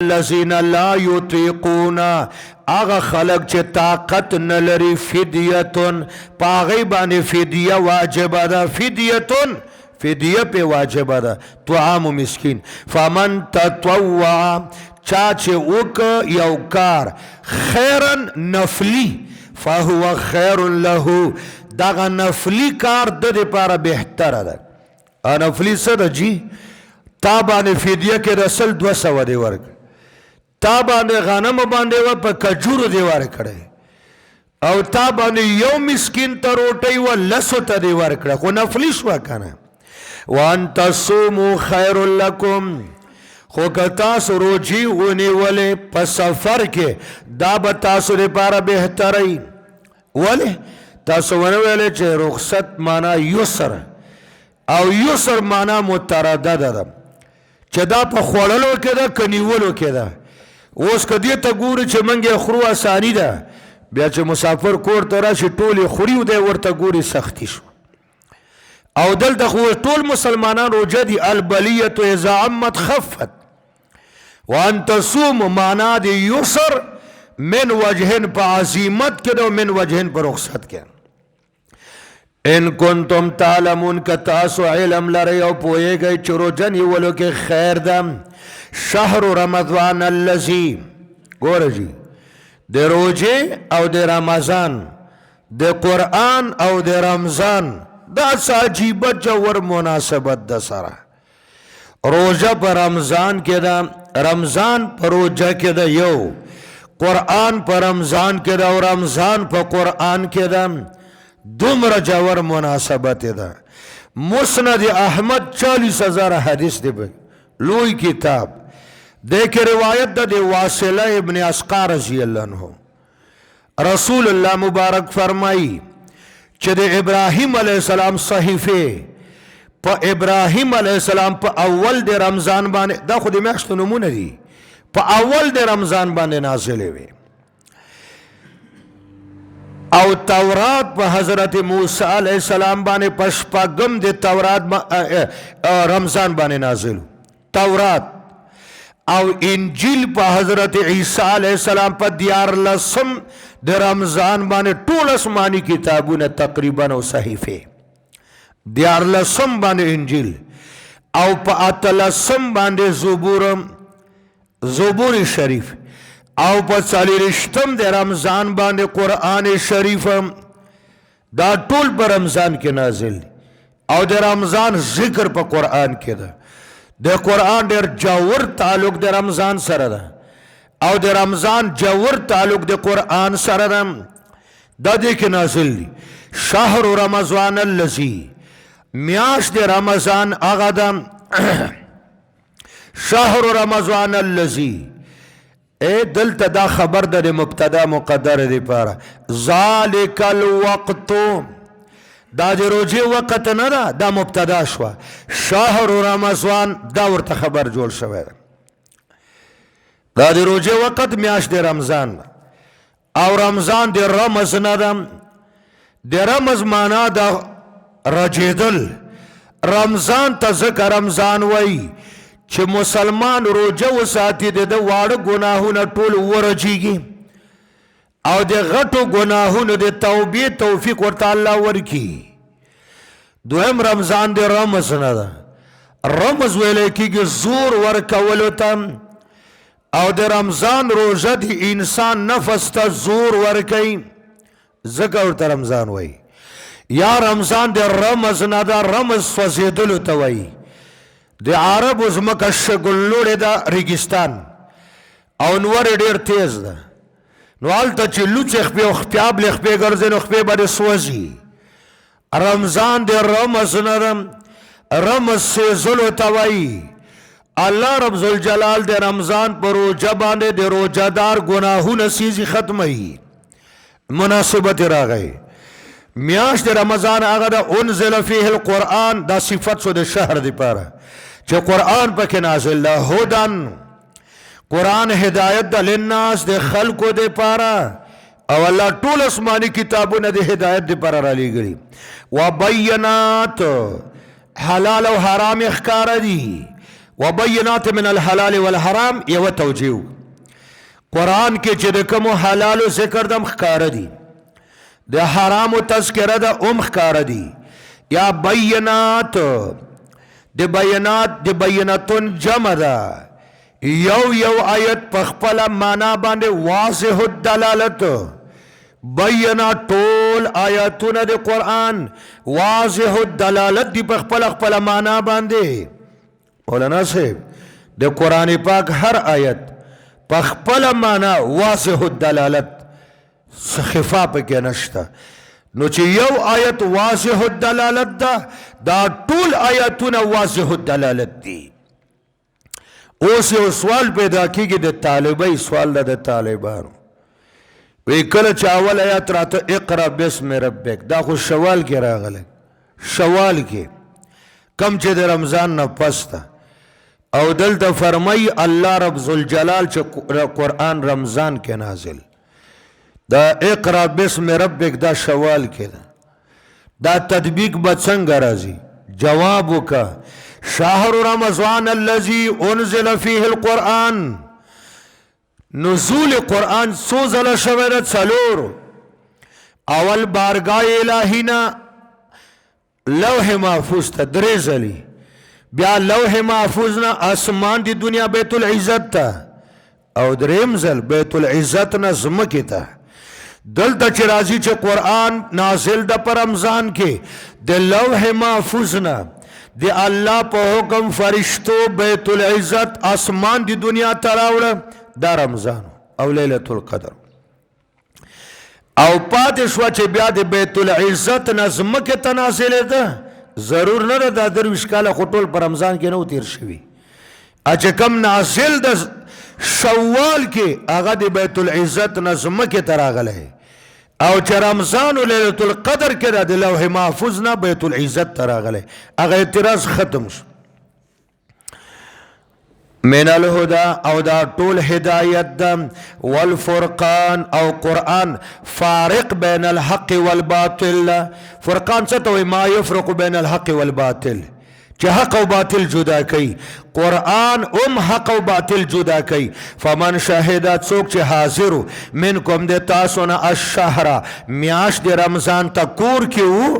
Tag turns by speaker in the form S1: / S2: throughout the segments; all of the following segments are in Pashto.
S1: الذین لا یطیقون اغا خلق چه طاقت نلری فدیتن پاغی بانی فدیه واجبه ده فدیه پی واجبه ده طعام مسکین فمن تطوع چاچه اوک یوکار خیرن نفلی فهو خیر له داغا نفلی کار ده پارا بہتر ده نفلی سده جی تا بانی فدیه که رسل 200 دی ورک تا باندې غنم باندې و په کجورو دی ورکړی او تا باندې یو مسکین ته روټۍ و لسو ته دی ورکړه خو نفلي شوه کنه وان تصوموا خیر لکم خو که تاسو روجي ونیولې په سفر کې دا به تاسو لپاره بهتري ولې تاسو ونه ویلې چې رخصت معنا یسر او یسر معنا متردده ده چې دا په خوړلو کې ده که نیولو کې ده اوس که دې ته ګوري چې منګې خورو اساني ده بیا چې مسافر کور ته راشي ټولې خوري او دی ورته ګوري سختي شو او دلته خو ټول مسلمانان روجه دي البلیة اذا عمت خفت وان تصوم معنا دی یسر من وجهن په عزیمت کې ده من وجهن په رخصت کې ان کنتم تعلمون که تاسو علم لرئ او پوهیږئ چې روجه نیولو کې خیر ده شهر رمضان الذي ګوره جی د روجه او د رمضان د قرآن او د رمضان دا عجیبه جوور مناسبت ده سره روجه په رمضان کې ده رمضان په روجه کې ده یو قرآن په رمضان کې ده او رمضان په قرآن کې ده دومره جوور مناسبت ده مسند احمد 40,000 حدیث دی لوی کتاب دیکھ روایت دا دی واصلہ ابن اسقا رضی اللہ عنہ رسول اللہ مبارک فرمائی چھ دی ابراہیم علیہ السلام صحیفے پا ابراہیم علیہ السلام پا اول دی رمضان بانے دا خودی میاشتو نمونه دی پا اول دی رمضان بانے نازلے وے او تورات پا حضرت موسیٰ علیہ السلام بانے پشپاگم دی تورات رمضان بانے نازلو تورات او انجیل پا حضرت عیسیٰ علیہ السلام پا دیار لسم دی رمضان بانے طول اسمانی کتابون تقریباً و صحیفے دیار لسم بانے انجیل او پا اتلسم بانے زبور شریف او پا سالی رشتم دی رمضان بانے قرآن شریف دا طول پا رمضان کے نازل او دی رمضان ذکر پا قرآن کے دا د قرآن ډیر جوور تعلق د رمضان سره ده او د رمضان جوور تعلق د قرآن سره ده دا دې کې نازل دي شهر رمضان الذي میاشت د رمضان هغه ده شهر رمضان الذي دلته دا خبر د مبتدا مقدر دی پاره ذالک الوقت دا دی روجه وقت نه ده دا مبتدا شوه شهر رمضان دا ورته خبر جوړ شوی دا دی روجه وقت میاشت دی رمضان او رمضان دی رمز نه ده دی رمز معنا دا رجیدل رمضان ته ځکه رمضان وای چې مسلمان روجه وساتي د واړه ګناهونه ټول ورجیږي او د غټو گناهونو د توبې توفیق ورته الله ورکی دویم رمضان د رمز نه ده رمز ویل کېږي زور ورکولو ته او د رمضان روژه د انسان نفس ته زور ورکوي ځکه ورته رمضان وایي یا رمضان د رمز نه ده رمز سوځېدلو ته وایي د عربو ځمکه شګلوړې ده ریګستان او نور ډېر تیز ده نو حالتا چه لوچ اخپی و خپیاب لخپی گرزن و خپی بده سوزی رمضان دی رمز ندم رمز سیزلو توائی اللہ رب ذوالجلال دی رمضان پر روجہ باندے دی روجہ دار گناہون سیزی ختمی مناسبت را گئی میاش دی رمضان آگا دا انزل فیه القرآن دا صفت سو دی شهر دی پارا چه قرآن پاک نازل دا هدن قرآن ہدایت دا للناس دے خلقو دے پارا او اللہ طول اسمانی کتابون دے ہدایت دے پارا را لی گری وبینات حلال و حرام اخکار دی وبینات من الحلال والحرام یو توجیه قرآن کې چې د کومو حلالو ذکر دم ښکاره دي د حرامو تذکره ده ام ښکاره دي یا بینات د بینتون جمع ده یو آیت په خپله معنا باندې واضح الدلالت بینا ټول آیاتونه د قرآن واضح الدلالت دی په خپله معنا باندې مولانا صاحب د قرآن پاک هر آیت په خپله معنا واضح الدلالت خفا پکې نشته نو چې یو آیت واضح الدلالت ده دا ټول آیاتونه واضح الدلالت دي اوس یو سوال پیدا کیږي د طالبای سوال ده د طالبانو وی کله چې اول آیات راته اقرا بسم ربک دا خو شوال کې راغله شوال کې کم چې د رمضان نه پسته او دلته فرمای الله رب ذوالجلال چې قرآن رمضان کې نازل دا اقرا بسم ربک دا شوال کې دا تطبیق به څنګه راځي جواب وکا شهر رمضان الذي انزل فيه القرآن نزول قرآن سو زل شویده څلور اول بارگاه الهینا لوح محفوظ تا درې ځلې بیا لوح محفوظ نه اسمان دی دنیا بیت العزت تا او دریم ځل بیت العزت نه ځمکې ته دلته چې راځي چې قرآن نازل ده په رمضان کې د لوح محفوظ نه د الله په حکم فرشتو بیت العزت اسمان دی دنیا ته راوړه دا رمضان او لیلۃ القدر او پاتې شوه چې بیا د بیت العزت نه ځمکې ته نازلې ده ضرور نه ده دا درویشت کاله خو ټول په رمضان کې نه و تیر شوي چې کم نازل د شوال کې هغه د بیت العزت نه ځمکې ته راغلی او چې رمضان و لیلۃ القدر کې ده د لوح محفوظ نه بیت العزت ته راغلی هغه اعتراض ختم شو من الهدى او دا طول هدايت دا والفرقان او قرآن فارق بين الحق والباطل فرقان ستوي ما يفرق بين الحق والباطل چه حق و باطل جدا کی قرآن حق و باطل جدا کی فمن شاهدت سوک چه حاضرو منکم ده تاسونا الشهر میاش ده رمضان تا کور کیو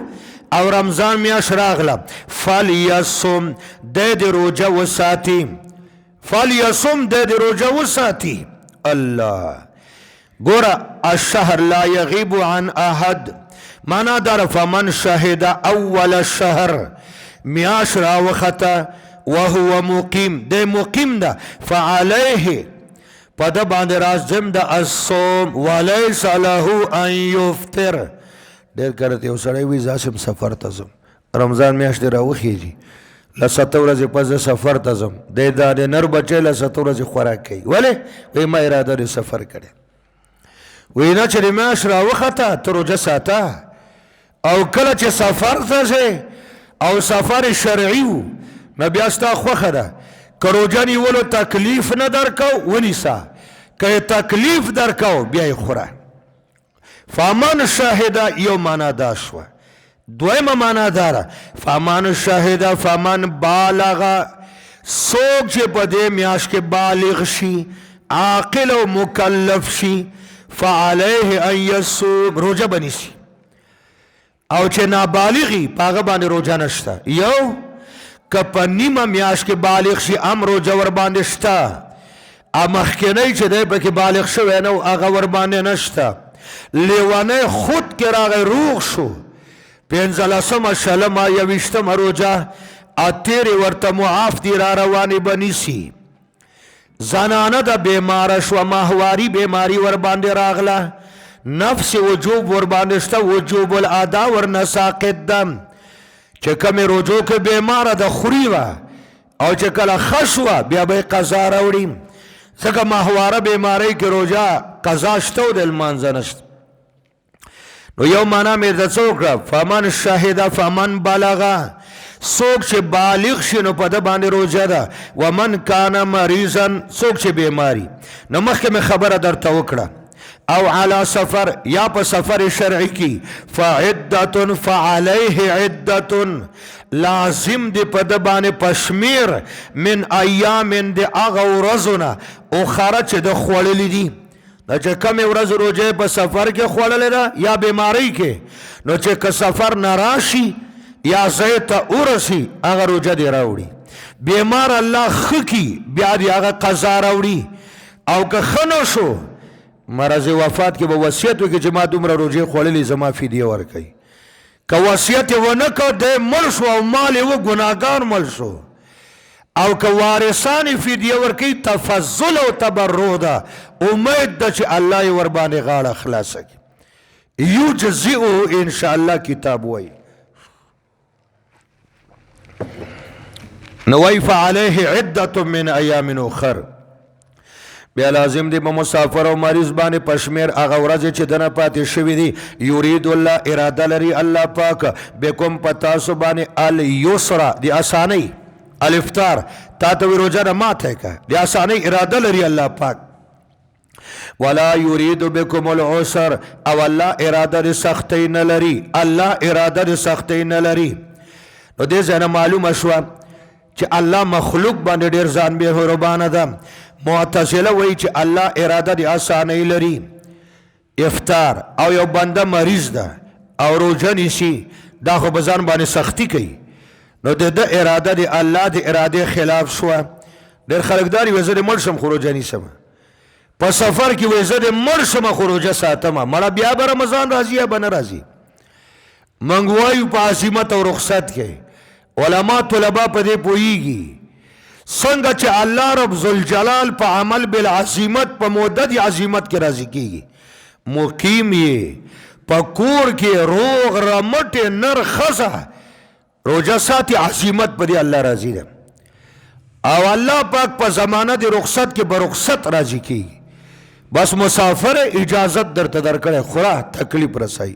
S1: او رمضان میاش راغلا فلیصم ده روجه و ساتی فلیصم ده روجه و ساتی الله گورا الشهر لا یغیب عن احد مانا دار فمن شهد اول الشهر میاش راوختا وهو مقیم ده مقیم ده فعلیه پده باندې رازم ده الصوم ولیس له ان یفطر ډیر کرته یو سړی وی زاسم سفر ته ځم رمضان میاشت راوخیږي لسته ورځې پس سفر ته ځم د نر بچی لسته ورځې خوراک کوي ولې وی ما اراده د سفر کړې وی نه چې میاشت راوخته ته روژه ساته او کله چې سفر ته ځې او سفر شرعی و نو بیا ستا خوښه ده که روژه نیولو تکلیف نه درکو ونیسه که تکلیف درکو بیا یې خوره فمن شاهده یو معنا دا شوه دویمه معنا داره فمن شاهده فمن بالغه څوک چې په دې میاشت کې بالغ شي عاقل او مکلف شي فعلیه ان یصوم روژه بنیسي او چې نابالغي پاغه باندې روژه نشته یو که په نیمه میاشت کې بالغ شي هم روژه ور باندې شته مخکینی چې دی پکې بالغ شوی نه هغه ور باندې نشته لیونی خود کې راغی روغ شو پنځلسمه شلمه یویشتمه روژه اتیرې ورته معاف دي را روانې به نیسي زنانه ده بیماره شوه ماهواري بیماري ور باندې راغله نفس وجوب ور باندې شته وجوب الادا ورنه ساقط ده چې کومې روژو کې بیماره ده خوري وه او چې کله ښه شوه بیا به یې قضا راوړي ځکه ماهواره بیمارۍ کې روژه قضا شته او د لمانځه نشته نو یو معنا مې درته څه وکړه فمن شهده فمن بلغه څوک چې بالغ شي نو په ده باندې روژه ده ومن کان مریضا څوک چې بیماري نو مخکې مې خبره درته وکړه او علی سفر یا په سفر شرعی کی فعدت فعلیه عدت لازم دی په د باندې پشمیر من ایام دی اغه ورځونه او خرچ د خوړلې دي نو چې کم ورځ روزه په سفر کې خوړلې ده یا بیماری کې نو چې که سفر نراشي یا زیت اورسی اغه روزه دی راوړي بیمار الله خکی بیا دی اغه قضا راوړي او که خنو شو مرض وفات کې به وصیت وکړي چې ما دومره روزه خوړلې زما فدیه ورکړي که وصیت ونه کړ دی مړ شو او مال یې و ګناهګار مړ شو او که وارثان فدیه ورکړي تفضل او تبرع ده امید ده چې الله یې ورباندې غاړه خلاصه کړي یجزئه انشاءالله کتاب وایي نو فعلیه عدت من ایام اخر بیا لازم دی په مسافر او مریض باندې پشمیر هغه ورځې چې دنه پاتې شوي دي یرید الله اراده لري الله پاک بكم په تاسو باندې الیسر دی اسانی الافطار تا ته روزه نه ماته کا دی اسانی اراده لري الله پاک ولا يريد بكم العسر او الله اراده د سختۍ نه لري الله اراده د سختۍ نه لري نو دې ځنه معلومه شوه چې الله مخلوق باندې ډېر ځان به مهربانه ده معتزله وایي چې الله اراده د اسانۍ لري افطار او یو بنده مریض ده او روزه نیسي دا خو به ځان باندې سختی کوي نو د ده اراده د الله د ارادې خلاف شوه ډېر خلک دا وایي زه د مړ شم خو روزه نیسم په سفر کې وایي زه د مړ شم خو روزه ساتم مړه بیا به رمضان راځي یا به نه راځي موږ وایو په عزیمت او رخصت کې علما طلبا په دې پوهیږي څنګه چې الله رب ذوالجلال په عمل بالعزیمت په مدد عزیمت کې راضي کیږي مقیم یې په کور کې روغ رمټ نر خزه روزه ساتي عزیمت په دې الله راضي ده او الله پاک په زمانه د رخصت کې به رخصت راضي کیږي بس مسافر اجازت درته درکړی خورا تکلیف رسای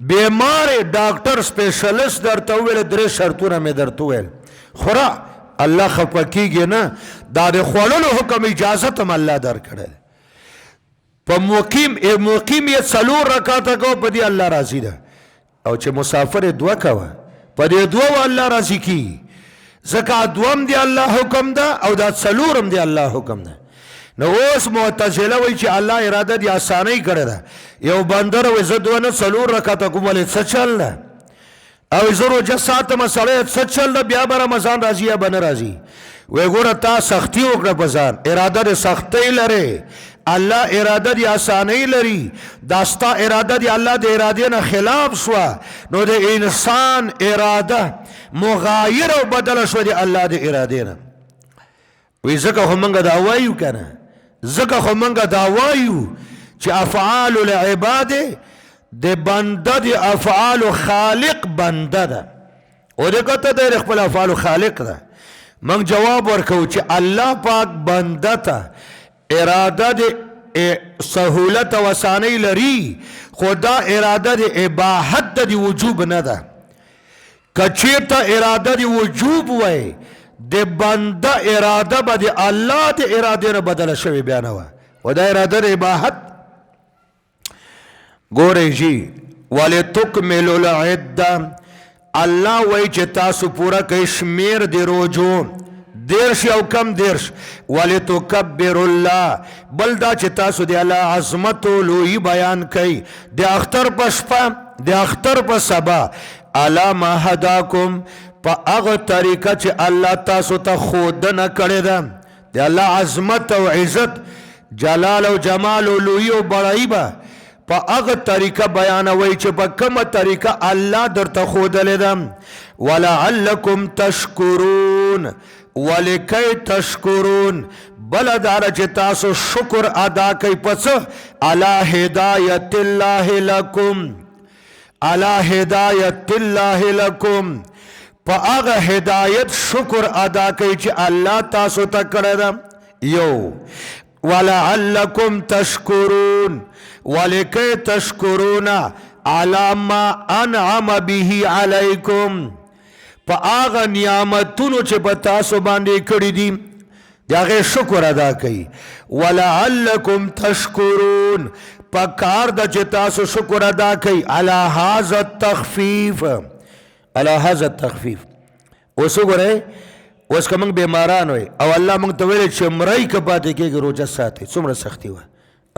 S1: بیمار ډاکټر سپیشلیست درته وویل درې شرطونه مې درته وویل خورا الله خفه کیږي نه دا د خوړلو حکم اجازت هم الله درکړی په مقیم یې څلور رکعاته کوه په دې الله راضي ده او چې مسافر دوه کوه په دې دوه الله راضي کیږي ځکه دوم دی الله حکم ده او دا څلورم دی الله حکم ده نو اوس معتزله وایي چې الله اراده دی اسانۍ کړې ده یو بنده وایي زه دوه نه څلور رکعاته کوم ولې څه چل ده او زه روزه ساتم سړی څه چل ده بیا به رمضان راځي یا به نه راځي وایي ګوره تا سختي وکړه په ځان اراده د سختۍ لرې الله اراده دی اسانۍ لري دا ستا اراده دی الله د ارادې نه خلاف شوه نو د انسان اراده مغایر او بدله شوه د الله د ارادې نه وایي ځکه خو موږ دا وایو که نه ځکه خو موږ دا وایو چې افعال العباد د بنده د افعال خالق بنده ده او د کته د خپل افعال خالق ده موږ جواب ورکو چې الله پاک بنده ته اراده د سهولت و اسانۍ لري خو دا اراده د اباحت د وجوب نه ده که چېرته اراده د وجوب وای د بنده اراده به د الله د ارادې نه بدله شوې بیا نه وه و دا اراده د اباحت ګورئ جي ولتکملوا العده الله وایي چې تاسو پوره کوئ شمیر د روزو دیرش او کم دیرش ولتکبر الله بل دا چې تاسو د الله عظمت او لویي بیان کوي د اختر په شپه د اختر په سبا الا ما هداکم په هغه طریقه چې الله تاسو ته ښودنه کړې ده د الله عظمت او عزت جلال او جمال او لویي او بړایي به په هغه طریقه بیانوي چې په کومه طریقه الله درته ښودلې ده ولعلکم تشکرون ولکی تشکرون بل داره چې تاسو شکر ادا کوي پس علی هدایت الله لکم علی هدایت الله لکم په هغه هدایت شکر ادا کوي چې الله تاسو ته کړی ده یو ولعلکم تشکرون ولکی تشکرون علی ما انعم به علیکم په هغه نعمتونو چې په تاسو باندې کړي دي داغه شکر ادا کوي ولعلکم تشکرون پکار د چې تاسو شکر ادا کوي علی هذا التخفیف علی هذا التخفیف اوس وګورئ اوس کوم بیماران وي او الله موږ ته ویل چې مړی که پاتې کېږي روزه ساتي څومره سختی وه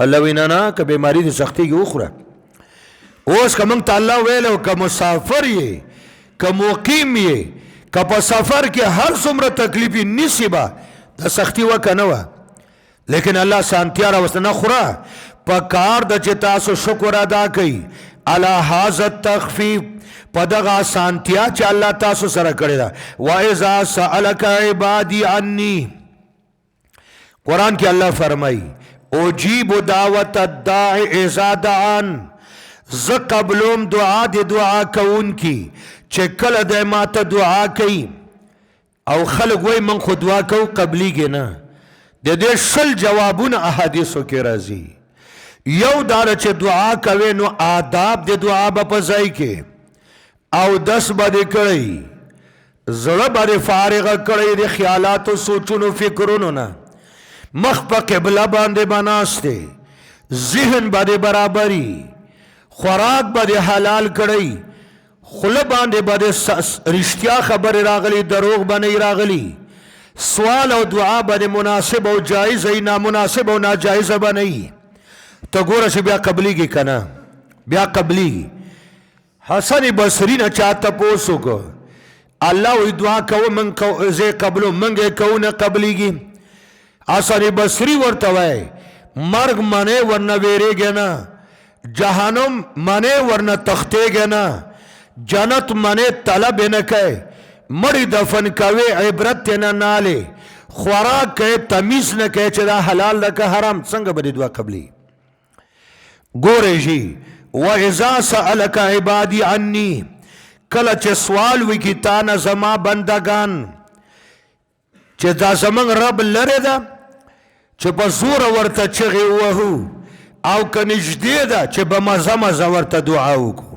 S1: الله وینا نه که بیماري دې سختېږي وخوره اوس که موږ ته الله ویلو که مسافر یې که مقیم یې که په سفر کې هر څومره تکلیفي نیسي به دا سختی وه که نه وه لیکن الله سانتیا راوسته نه خوره په کار د چې تاسو شکر ادا کوي علی هذا التخفیف په دغه سانتیا چې الله تاسو سره کړې ده واذا سألک عبادی عني قرآن کې الله فرمایي اجیب دعوت الداع اذا دعان ز قبلوم دعا د دعا کون کی چې کله د ماته دعا کوي او خلق وای من خو دعا کو قبلیږي نه د دې شل جوابونه احادیثو کې راځي یو دا چې دعا کوي نو آداب د دعا په ځای کې او دس باندې کړی زړه باندې فارغه کړی د خیالاتو سوچونو فکرونو نه مخ په قبله باندې بناسته ذهن باندې برابرۍ خوراک باندې حلال کړی خوله باندې رښتیا خبرې راغلی دروغ باندې راغلی سوال او دعا باندې مناسب او جایز ای نامناسب او ناجایز باندې ته ګوره چې بیا قبلیږي که نه بیا قبلیږي حسن بصری نه چا تپوس وکړو الله وی دعا کوو من زه قبلو منګ کوو نه قبلیږي حسن بصری ورته وای مرګ منې ورنه ویریږي نه جهنم منې ورنه تختېږي نه جنت منې طلب نه کوي مړی دفن کوي عبرت نه نالې خوراک کوي تمیز نه کوي چې دا حلال ده که حرام څنګه به دې دعا قبلی ګورئ جی وَإِذَا سَأَلَكَ عِبَادِي عَنِّي کله چې سوال وکړي تا نه زما بندگان چې دا زمونږ رب لرې ده چې په زوره ورته چغې وهو او که نږدې ده چې به مزه مزه ورته دعا وکړو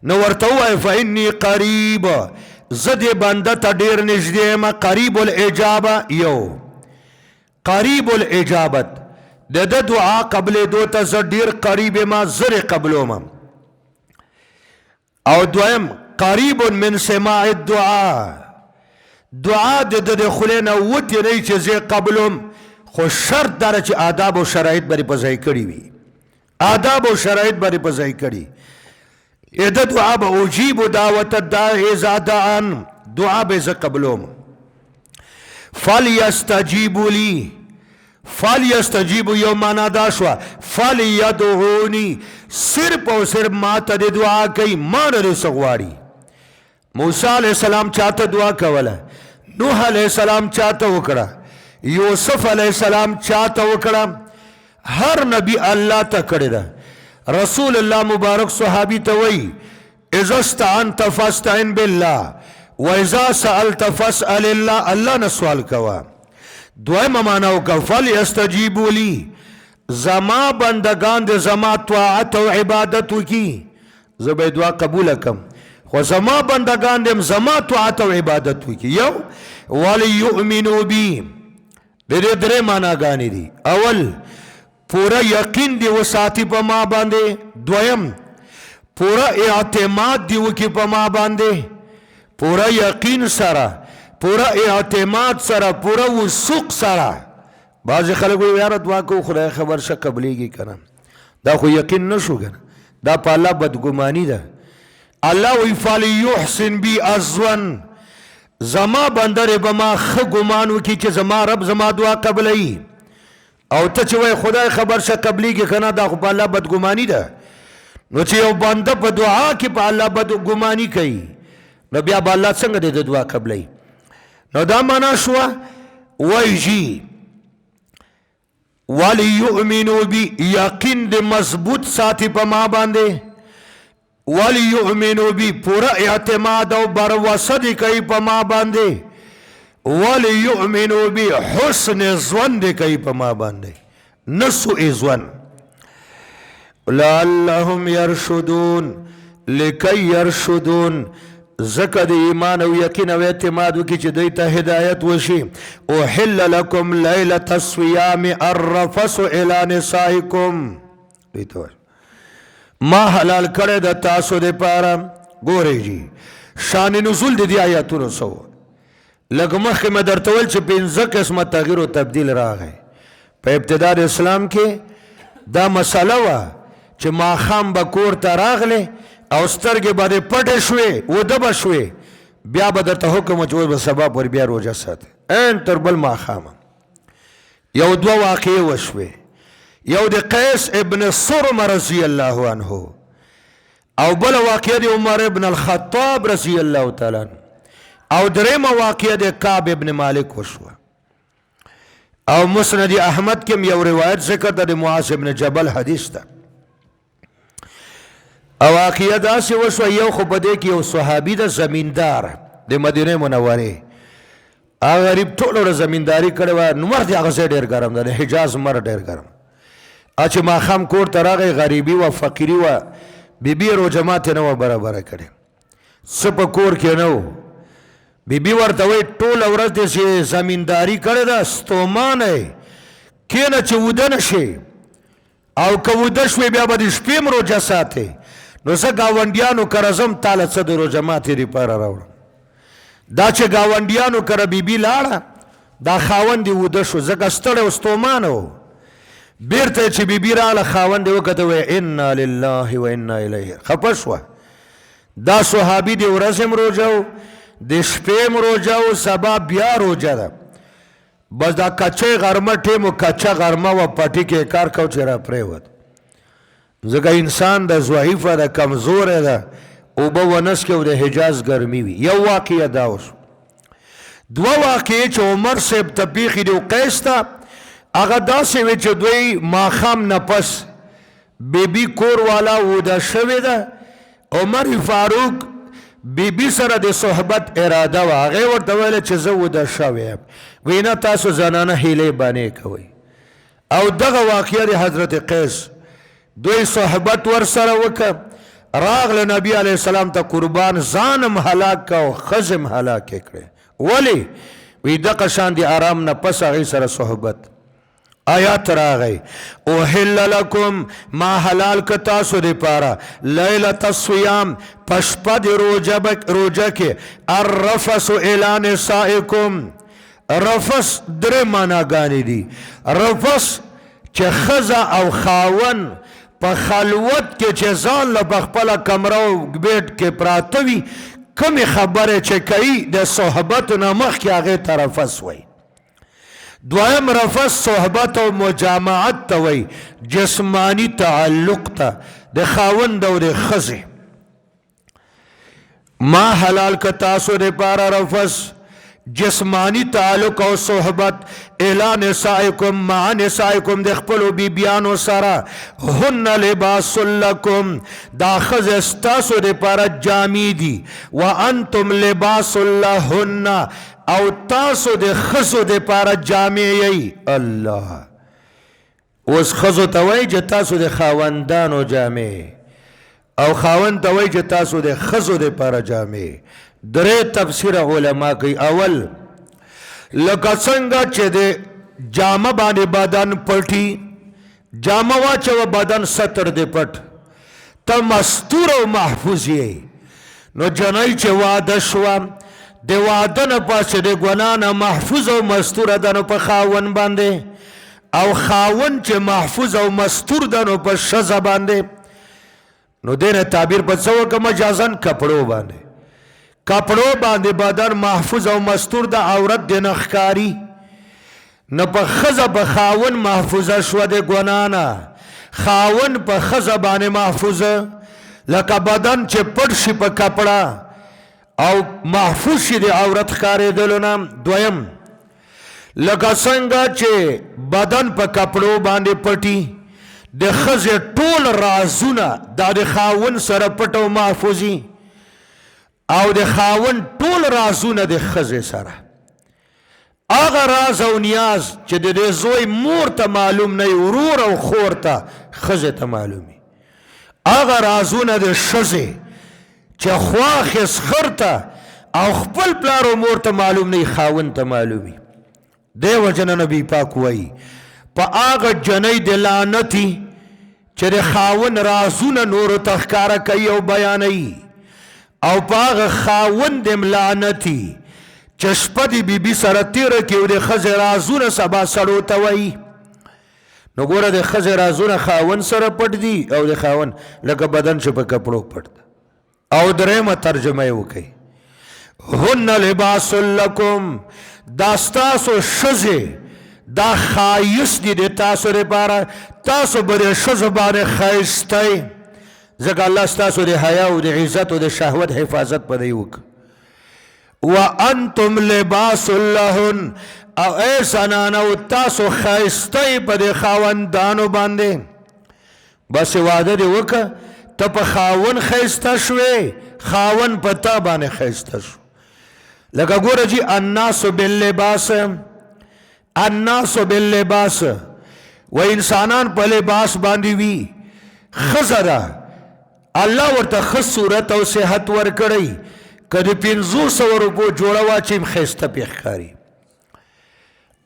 S1: نو ورته ووایه فإني قریب زه دې بنده ته ډېر نږدې یم قریب الاجابه یو قریب الاجابت د ده دعا قبلېدو ته زه ډېر قریب یم زر یې قبلوم او دویم قریب من سماع الدعا دعا د ده د خولې نه وتې نه چې زه قبلوم خو شرط داره چې آداب او شرایط به په ځای کړي وي آداب او شرایط به په ځای کړي د دعا به اجیب دعوت الداع اذا دعان دعا به زه قبلوم فلیستجیبوا لی فلیستجیبوا یو معنا دا شوه فلیدعونی صرف او صرف ما ته د دعا کوي ما نه څه غواړي موسی علیه السلام چاته دعا کوله نوح علیه السلام چاته وکړه یوسف علیه السلام چاته وکړه هر نبی الله ته کړی ده رسول الله مبارک صحابی ته وی اذا استعنت فاستعن بالله واذا سألت فاسأل الله الله نه سوال کوه دویمه معنا وکړه فلیستجیبوا لی زما بندگان د زما طاعت او عبادت وکړي زه به دعا قبوله کړم خو زما بندگان دې زما طاعت او عبادت وکړي یو ولیؤمنوا بی د دې درې معناګانې دي اول پورا یقین دی وساتی په ما باندې دویم پورا اعتماد دی وکي په ما باندې پورا یقین سره پورا اعتماد سره پورا وثوق سره بعض خلک وایي یاره دعا کو خدای خبر شه قبلیږي کنه دا خو یقین نشو کنه دا په الله بدګماني ده الله وی فلیحسن بی الظن زما بندر به ما ښه ګمان وکي چې زما رب زما دعا قبلوي او ته چې وای خدای خبر شه قبلیږي که نه دا خو په الله بدګماني ده نو چې یو بنده په دعا کې په الله بدګماني کوي نو بیا به الله څنګه د دعا قبلوي نو دا معنا شوه وای جي ولیؤمنوا بی یقین د مضبوط ساتي په ما باندې ولیؤمنوا بی پورا اعتماد او بروسه دی کوي په ما باندې ولیؤمنوا بی حسن ظن دی کوي په ما باندې نسوء ظن لعلهم يرشدون لکی يرشدون زکه د ایمان او یقین او اعتماد وکړي چې دوی ته هدایت وشي احل لکم لیلة الصیام الرفث الی نسائکم دوی ته ما حلال کړی د تاسو دپاره ګورئ جي شان نزول د دې آیاتونو څه و لږ مخکې مې درته ویل چې پنځه قسمه تغییر او تبدیل راغی په ابتدا د اسلام کې دا مسله وه چې ماښام به کور ته راغلی او سترګې به دې پټې شوې وده به شوې بیا به درته حکم چې اوس به سبا پورې بیا روژه ساتئ عین تر بل ماښامه یو دوه واقعې وشوې یو د قیس ابن سرم رضی الله عنه او بل واقعه د عمر ابن الخطاب رضی الله تعالی عنه او درېمه واقعه د کعب ابن مالک وشوه او مسند احمد کې یو روایت ذکر ده د معاذ ابن جبل حدیث ده او واقعه داسې وشوه یو خو په دې کې یو صحابي ده زمیندار د مدینه منورې هغه غریب ټوله ورځ زمینداري کړې وه نو مر د هغه ځای ډېر ګرم ده د حجاز مر ډېر ګرم چې ماښام کور ته راغی غریبي وه فقیري وه بیبی روژه ماتې نه وه برابره کړې څه په کور کې نه و بیبي ورته وایي ټوله ورځ دې چې زمینداري کړې ده ستومانه یې کښېنه چې وده نه شي او که وده شوې بیا به د شپې هم روژه ساتې نو زه ګاونډیانو کره ځم تاله څه د روژه ماتې دپاره راوړم دا چې ګاونډیانو کره بیبي لاړه دا خاوند یې وده شو ځکه ستړی و ستومانه و بیرته چې بیبي راغله خاوند یې وکته وایي انا لله و انا الیه خفه شوه دا صحابي د ورځې هم روژه و د شپې هم روژه و سبا بیا روژه ده بس دا کچی غرمه ټیم و کچه غرمه و پټي کې کار کو چې را پرېوت ځکه انسان د ضعیفه ده کمزوره ده اوبه ونس کې و د حجاز ګرمي وي یو واقعه دا وشو دوه واقعې چې عمر صاحب ته پیښې دي او قیس ته هغه داسې وی چې دوی ماښام نه پس بیبي کور والا وده شوې ده عمر فاروق بیبي سره د صحبت اراده وه هغې ورته ویله چې زه وده شوی یم وی نه تاسو زنانه هیلې بانې کوئ او دغه واقعه د حضرت قیس دوی صحبت ورسره وکړه راغله نبی علیه السلام ته قربان ځانم هلاک که او ښځې هم هلاکې کړې ولې وی دغه شان د آرام نه پس هغې سره صحبت آیات راغی اوحل لکم ما حلال که تاسو دپاره لیلة الصیام په شپه د روژه کې الرفث الی نسائکم رفث درې معناګانې دي رفث چې ښځه او خاون په خلوت کې چې ځان له په خپله کمره او بیټ کې پراته وي کمې خبرې چې کوي د صحبتو نه مخکې هغې ته رفث وایي دویم رفث صحبت او مجامعت ته وایي جسمانی تعلق ته د خاوند او د ښځې ما حلال که تاسو دپاره رفث جسمانی تعلق او صحبت الی نسائکم مع نسائکم د خپلو بیبیانو سره هن لباس لکم دا ښځې ستاسو دپاره جامې دي وانتم لباس لهن او تاسو د ښځو دپاره جامې یی الله اوس ښځو ته وایي چې تاسو د خاوندانو جامې او خاوند ته وایي چې تاسو د ښځو دپاره جامې درې تفسیر علما کوي اول لکه څنګه چې د جامه باندې بدن پټي جامه واچوه بدن ستر دې پټ ته مستور او محفوظ یې نو جنۍ چې واده شوه د واده نه پس د ګناه نه محفوظ او مستوره ده نو په خاون باندې او خاون چې محفوظ او مستور ده نو په ښځه باندې نو دې نه تعبیر په څه وکړه مجازن کپړو باندې کپړو باندې بدن محفوظ او مستور د عورت د نه ښکاري نه په ښځه په خاون محفوظه شوه د ګناه نه خاون په ښځه باندې محفوظه لکه بدن چې پټ شي په کپړه او محفوظ شي د عورت ښکارېدلو نه دویم لکه څنګه چې بدن په کپړو باندې پټي د ښځې ټول رازونه دا د خاون سره پټ او محفوظي او د خاون ټول رازونه د ښځې سره هغه راز او نیاز چې د دې زوی مور ته معلوم نه ورور او خور ته ښځې ته معلومي هغه رازونه د ښځې چې خواخس خرته او خپل پلار و مور ته معلوم نه خاوند ته معلومي دی وجنه نبی پاک وایي په هغه جنۍ د لعنتي چې د خاوند رازونه نورو ته ښکاره کوي او بیانوي او په هغه خاوند د لعنتي چې شپه د بیبي سره تېره کړي او د ښځې رازونه سبا سړو ته وایي نو ګوره د ښځې رازونه خاوند سره پټ دي او د خاوند لکه بدن چې په کپړو پټ ده او درېمه ترجمه یې وکړئ هن لباس لکم دا ستاسو ښځې دا ښایست دي د تاسو لپاره تاسو به د ښځو باندې ښایستی ځکه الله ستاسو د حیا او د عزت او د شهوت حفاظت په دی وکړه وانتم لباس لهن او ای زنانو تاسو ښایستی په د خاوندانو باندې بس واده دې وکړه ته په خاوند ښایسته شوې خاوند په تا باندې ښایسته شو لکه ګوره جی الناس باللباس و انسانان په لباس باندې وي ښځه ده الله ورته ښه صورت او صحت ورکړی که د 500 روپو جوړه واچوي ښایسته پې ښکاري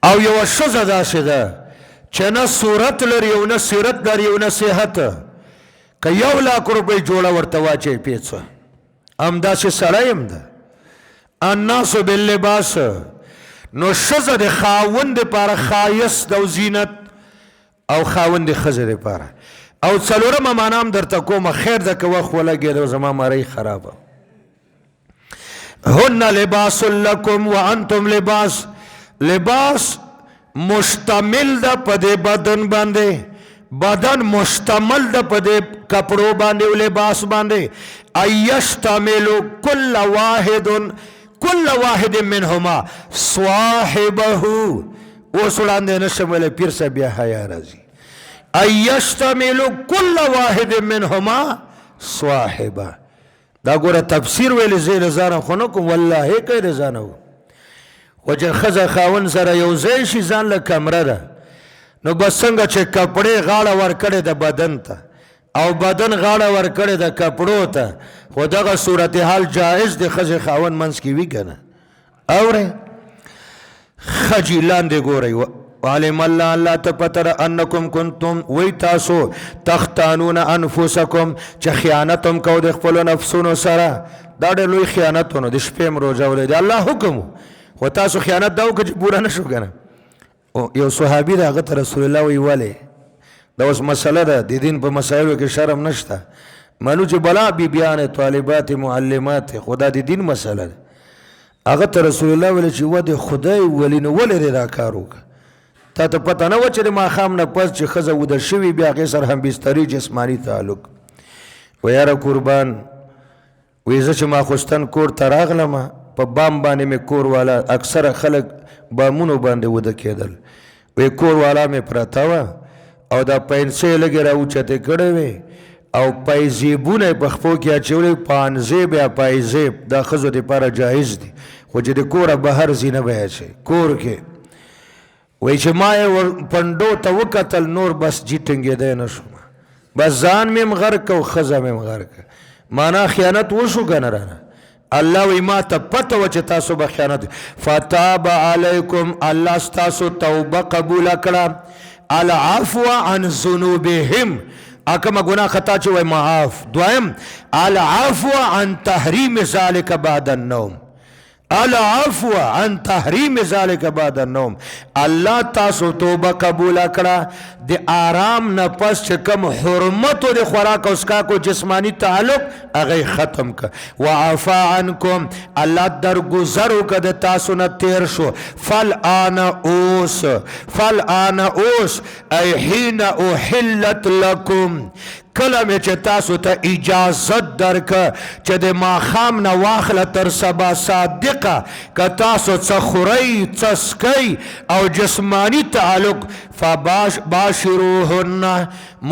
S1: او یوه ښځه داسې ده چې نه صورت لري او نه سیرت لري او نه صحت که 1,00,000 روپۍ جوړه ورته واچوي پیڅه همداسې سړی هم ده الناس باللباس نو ښځه د خاوند دپاره ښایست او زینت او خاوند د ښځې دپاره او څلورمه معنا هم درته کومه خیر ده که وخت ولګېد او زما مرۍ خرابه هن لباس لکم وانتم لباس مشتمل ده په دې بدن باندې بدن مشتمل ده په دې کپړو باندې او لباس باندې ایشتمل کل واحد منهما صاحبه اوس وړاندې نشم ویلی پیر صاحب بیا حیا راځي ایشتمل کل واحد منهما صاحبه دا ګوره تفسیر ویلی زه یې له ځانه خو نه کوم والله که یې له ځانه و خو چې ښځه خاوند سره یو ځای شي ځان له کمره ده نو بس څنګه چې کپړې غاړه ورکړې ده بدن ته او بدن غاړه ورکړې ده کپړو ته خو دغه صورتحال جایز د ښځې خاوند منځ کې وي که نه اورئ ښه جي لاندې ګورئ وعلم الله ته پته ده انکم کنتم وی تاسو تختانون انفسکم چې خیانت هم کو د خپلو نفسونو سره دا ډېر لوی خیانت ونه د شپې هم روژه ولري د الله حکم خو تاسو خیانت دا وکړه چې پوره نه شو که نه یو صحابي ده هغه ته رسول الله وی ولې دا اوس مسله ده د دین په مسایلو کې شرم نشته منو چې بلا بیبیانې طالبات معلمات خو دا د دین مسله ده هغه ته رسول الله ویل چې و د خدای ولي نو ولې دې دا کار وکړه تا ته پته نه وه چې د ماښام نه پس چې ښځه وده شوي بیا هغې سره هم بستري جسماني تعلق و یاره قربان وی زه چې ماخوستن کور ته راغلمه په بام باندې مې کور والا اکثره خلک بامونو باندې وده کېدل وی کور والا مې پرته وه او دا پینسې لږې راوچتې کړې وې او پایزیبونه یې په خپو کې اچولې پانزیب یا پایزیب دا ښځو دپاره جایز دي خو چې د کوره بهر ځي نه به یې اچوي کور کې وی چې ما یې پنډو ته وکتل نور بس جي ټینګېدی نه شوم بس ځان مې م غرق که او ښځه مې م غرق که معنا خیانت وشو که نه رانه الله وی ما ته پته وه چې تاسو به خیانت فتاب علیکم الله ستاسو توبه قبوله کړه العفو عن ذنوبهم اکمه گناه خطا چې وای معاف دویم العفو عن تحریم ذلك بعد النوم العفو عن تحریم ذلك بعد النوم الله تاسو توبه قبول کړه د آرام نه پس چې کوم حرمت او د خوراک او اسکاکو جسمانی تعلق هغه ختم ک وعفا عنکم الله درگذر وکړه تاسو نه تیر شو فالآن اوس ای حين احلت لكم کله مې چې تاسو ته اجازت درکه چې د ماښام نه واخله تر سبا صادقه که تاسو څه خورئ څه څکئ او جسمانی تعلق فباشروهن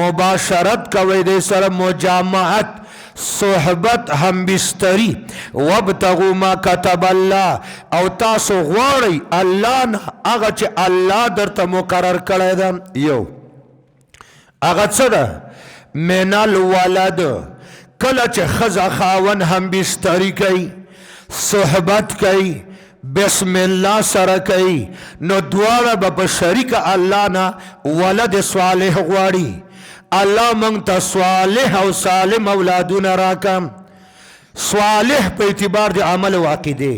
S1: مباشرت کوئ دې سره مجامعت صحبت همبستری وابتغوا ما كتب الله او تاسو غواړئ الله نه هغه چې الله درته مقرر کړی ده یو هغه څه ده من الولد کله چې ښځه خاون هم بستري کوي صحبت کوي بسم الله سره کوي نو دواړه به په شریک الله نه ولد صالح غواړي الله موږ ته صالح او سالم اولادونه راکم صالح په اعتبار د عمل او عقیده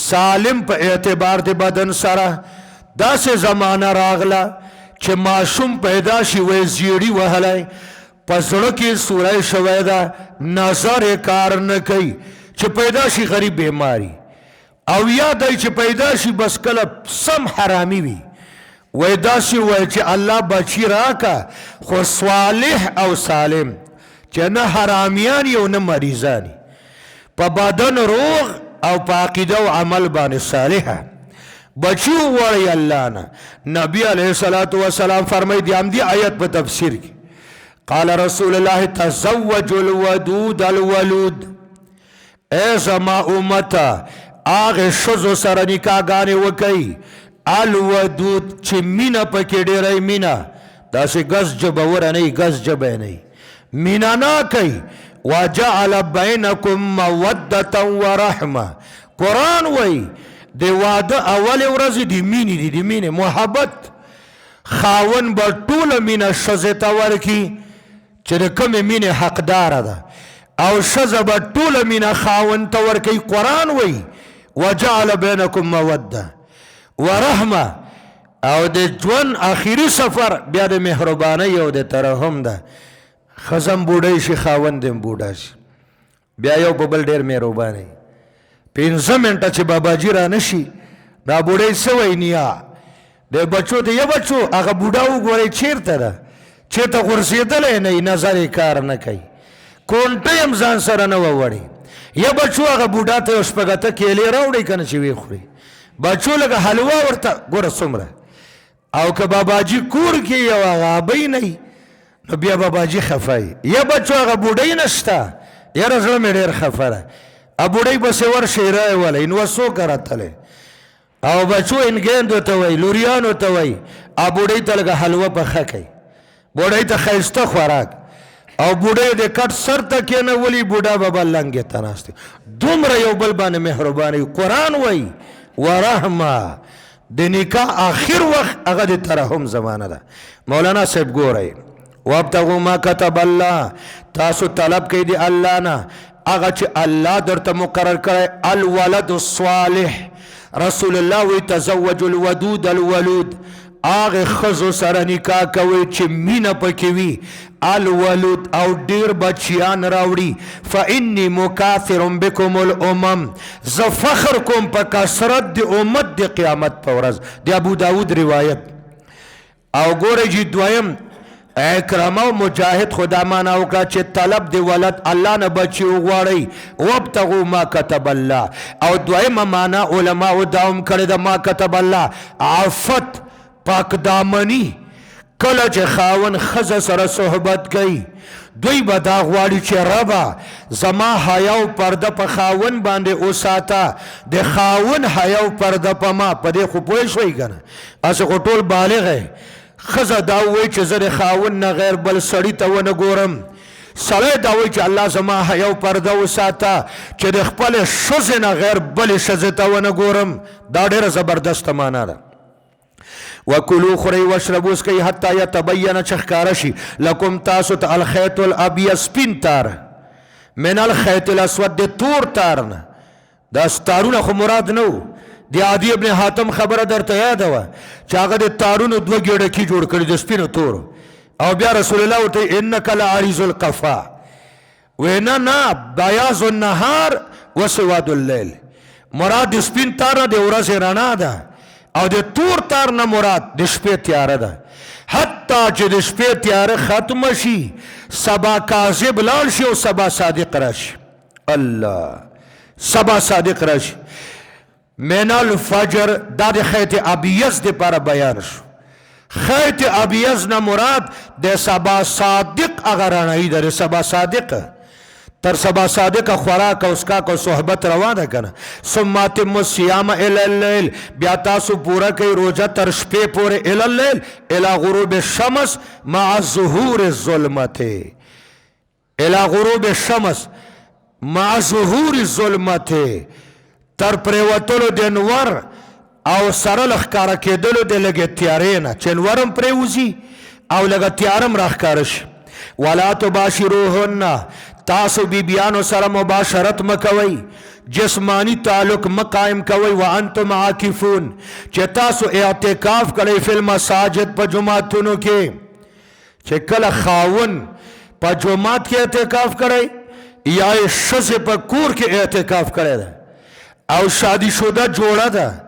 S1: سالم په اعتبار د بدن سره داسې زمانه راغله چې ماشوم پیدا شي وی زیړي وهلی په زړه کې سوری شوی ده نظر یې کار نه کوي چې پیدا شي غریب بیماری او یا دی چې پیدا شي بس کله سم حرامي وي وی داسې وی چې الله بچی راکه خو صالح او سالم چې نه حرامیان یو نه مریضان په بدن روغ او په عقیده او عمل باندې صالحه بچی وړی الله نه نبی علیه الصلاة والسلام فرمای دی هم دی آیت په تفسیر کې قال رسول الله تزوج الودود الولود اے زما امتا آغه شزو سره نکاحګانې وکړي الودود چې مینه پکې ډېری مینه داسې ګز جبه نه ګز جبه نه مینه نه کوي وجعل بینکم موده ورحمه قرآن وی د واده اول ورځ د مینې دي د مینې محبت خاون به ټوله مینه ښځې ته ورکړي چې د کومې مینې حقداره ده او ښځه به ټوله مینه خاون ته ورکوي قرآن وی وجعل بینکم موده ورحمه او د ژوند آخري سفر بیا د مهربانۍ او د ترحم ده ښځه بوډۍ شي خاوند هم بوډا شي بیا یو په بل ډېر مهربانۍ 15 منټه چې باباجي را نشي دا بوډۍ څه وایي نیا د بچو ته یا بچو هغه بوډا وګورئ چېرته ده چېرته غورځېدلی نه نظر یې کار نه کوي کونټۍ هم ځان سره نه ووړي یا بچو هغه بوډا ته یو شپږ اته کیلې راوړئ که نه چې ویې خوري بچو لږه حلوا ورته ګوره څومره او که باباجي کور کې یو هغه ابۍ نه نو بیا باباجي خفه یا بچو هغه بوډۍ نشته یاره زړه مې ډېر خفه ده بوډۍ پسې ورشئ رای ولی نو څوک راتلی او بچو انګیندو ته وایي لوریانو ته وایي بوډۍ ته لږه حلوه پخه کوي بوډۍ ته ښایسته خوراک او بوډۍ د کټ سر ته کېنولي بوډا بابا لنګې ته ناست دومره یو بل باندې مهرباني قرآن وایي ورحمه د نکاح آخر وخت هغه د ترحم زمانه ده مولانا صاحب ګورئ وابتغوا ما كتب الله تاسو طلب کوي د الله نه هغه چې الله درته مقرر کړی الولد الصالح رسول الله وی تزوج الودود الولود هغه ښځو سره نکاح کوي چې مینه پکې وي الولود او ډېر بچیان راوړي فانی مکاثر بکم الامم زه فخر کوم په کثرت د امت د قیامت په ورځ د ابو داود روایت او ګورئ چې دویم اکرامه او مجاهد خدا معنا وکړه چې طلب د ولد الله نه بچي وغواړئ وابتغوا ما كتب الله او دویمه معنا علماو دا هم کړې ده ما کتب الله عفت پاک دامني کله چې خاون ښځه سره صحبت کوي دوی به دا غواړي چې ربه زما حیا او پرده په خاون باندې وساته د خاون حیا او پرده په ما په دې خو پوه شوئ که نه هسې خو ټول بالغ ښځه دا وایي چې زه د خاون نه غیر بل سړي ته ونه ګورم سړی دا وایي چې الله زما حیا او پرده وساته چې د خپلې ښځې نه غیر بلې ښځې ته ونه ګورم دا ډېره زبردسته معنا ده وکلو خورئ واشربو څښئ حتی یتبینه چې ښکاره شي لکم تاسو ته الخیط الابیض سپین تار من الخیط الاسود د تور تار نه دا تارونه خو مراد نه و د عدی ابن حاتم خبره درته یاده وه چې هغه د تارونو دوه ګېډکي جوړ کړي د سپینو تورو او بیا رسول الله ورته انک لعریض القفا وی نه بیاض النهار و سواد اللیل مراد د سپین تار نه د ورځې رڼا ده او د تور تار نه مراد د شپې تیاره ده حتی چې د شپې تیاره ختمه شي سبا کاذب لاړ شي او سبا صادق راشي الله سبا صادق راشي من الفجر دا د خیط ابیض دپاره بیان شو خیط ابیض نه مراد د سبا صادق هغه رڼایي ده د سبا صادق تر سبا صادق خوراک او اسکاک او صحبت روا ده کنه ثم اتم الصيام الى الليل بیا تاسو پورا کوي روزه تر شپې پورې الى الليل الى غروب الشمس مع ظهور الظلمت الى غروب الشمس مع ظهور الظلمت تر پریوتلو د انور او سره لخکاره کېدلو د لږې تیارې نه چې انورم پریوځي او لږه تیارم راښکاره شي ولا تباشروهن تاسو بیبیانو سره مباشرت مکوئ جسمانی تعلق مقائم کوئ وانتم عاکفون چې تاسو اعتکاف کړئ فی المساجد په جماعتونو کې چې کله خاون په جماعت کې اعتکاف کړئ یا ښځې په کور کې اعتکاف کړی ده او شادي شده جوړه ده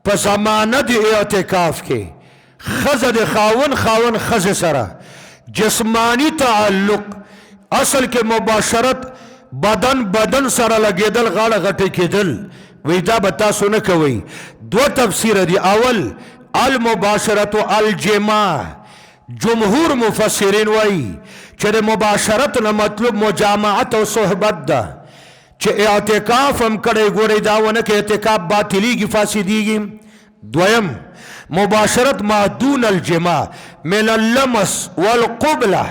S1: په زمانه د اعتکاف کې ښځه د خاون ښځې سره جسمانی تعلق اصل کې مباشرت بدن سره لګېدل غاړه غټې کېدل وی دا به تاسو نه کوئ دو تفسیر دی اول المباشرت الجماع جمهور مفسرین وی چې د مباشرت نه مطلب مجامعت او صحبت ده چې اعتکاف هم کړی ګورئ دا ونه کې اعتکاف باطلیږي فاسدیږي دویم مباشرت ما دون الجماع من اللمس والقبلة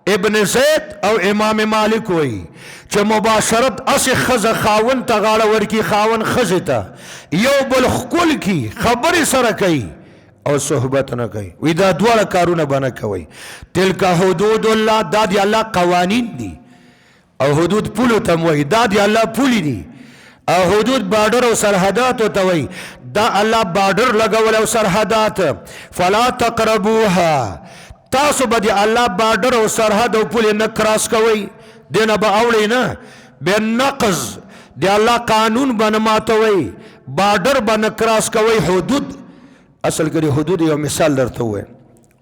S1: ابن زید او امام مالک وی چې مباشرت اسی خزه خاون ته غاړه ورکی خاون خزه ته یو بل خکل کی خبرې سره کوي او صحبت نه کوي وی دا دواړه کارونه بنه کوي تلک حدود الله دا دی الله قوانین دي او حدود پولو ته وی دا دی الله پولی دي او حدود بارډر او سرحدات ته وی دا الله بارډر لګول او سرحدات فلا تقربوها تاسو به دی الله بارډر او سرحد او پول نه کراس کوي دینه به اوړي نه به نقض دی الله قانون باندې ماتوي بارډر باندې کراس کوي حدود اصل کې حدود یو مثال درته وای